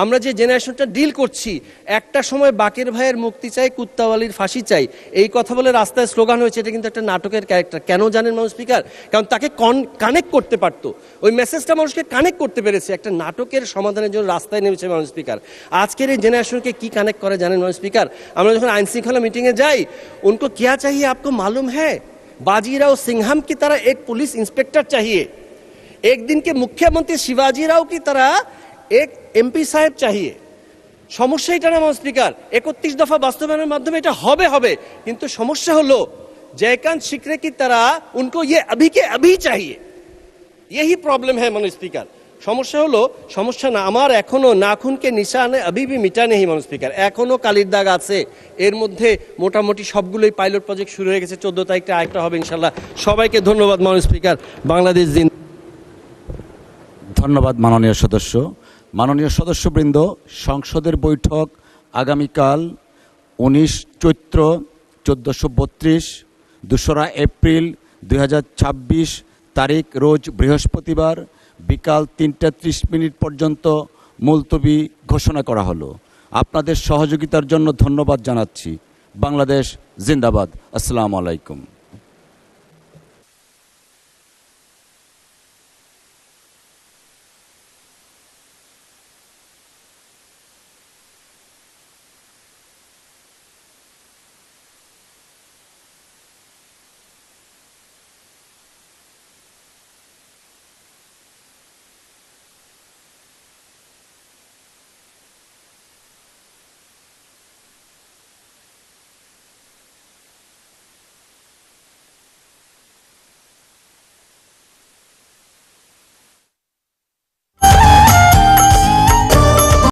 আমরা যে জেনারেশনটা ডিল করছি, একটা সময় বাকের ভাইয়ের মুক্তি চাই, কুত্তাওয়ালির ফাঁসি চাই, এই কথা বলে রাস্তায় স্লোগান হয়েছে। এটা কিন্তু একটা নাটকের ক্যারেক্টার। কেন জানেন মাননীয় স্পিকার? কারণ তাকে কানেক্ট করতে পারতো, ওই মেসেজটা মানুষকে কানেক্ট করতে পেরেছে, একটা নাটকের সমাধানের জন্য রাস্তায় নেমেছে মাননীয় স্পিকার। আজকের এই জেনারেশনকে কি কানেক্ট করে জানেন মাননীয় স্পিকার? আমরা যখন আইন শৃঙ্খলা মিটিংয়ে যাই, উনকো কিয়া क्या चाहिए आपको मालूम है? बाजीराव सिंघम की तरह एक पुलिस इंस्पेक्टर चाहिए, एक दिन के मुख्यमंत्री शिवाजीराव की तरह एक एमपी साहेब चाहिए। সমস্যা এটা না স্পিকার, 31 দফা বাস্তবায়নের মাধ্যমে এটা হবে হবে, কিন্তু সমস্যা হলো जयकांत शिकरे की तरह उनको ये अभी के अभी चाहिए। यही प्रॉब्लम है माननीय स्पीकर। সমস্যা হলো, সমস্যা না আমার এখনো নাখুনকে নিশানে अभी भी मिटा नहीं माननीय স্পিকার, এখনো কালির দাগ আছে। এর মধ্যে মোটামুটি সবগুলোই পাইলট প্রজেক্ট শুরু হয়ে গেছে, 14 তারিখটা আরেকটা হবে ইনশাআল্লাহ। সবাইকে ধন্যবাদ মাননীয় স্পিকার। বাংলাদেশ দিন। ধন্যবাদ মাননীয় সদস্য। মাননীয় সদস্যবৃন্দ, সংসদের বৈঠক আগামীকাল 19 চৈত্র 1432, 2রা এপ্রিল 2026 তারিখ রোজ বৃহস্পতিবার বিকাল 3:30 পর্যন্ত মুলতবি ঘোষণা করা হলো। আপনাদের সহযোগিতার জন্য ধন্যবাদ জানাচ্ছি। বাংলাদেশ জিন্দাবাদ। আসসালামু আলাইকুম।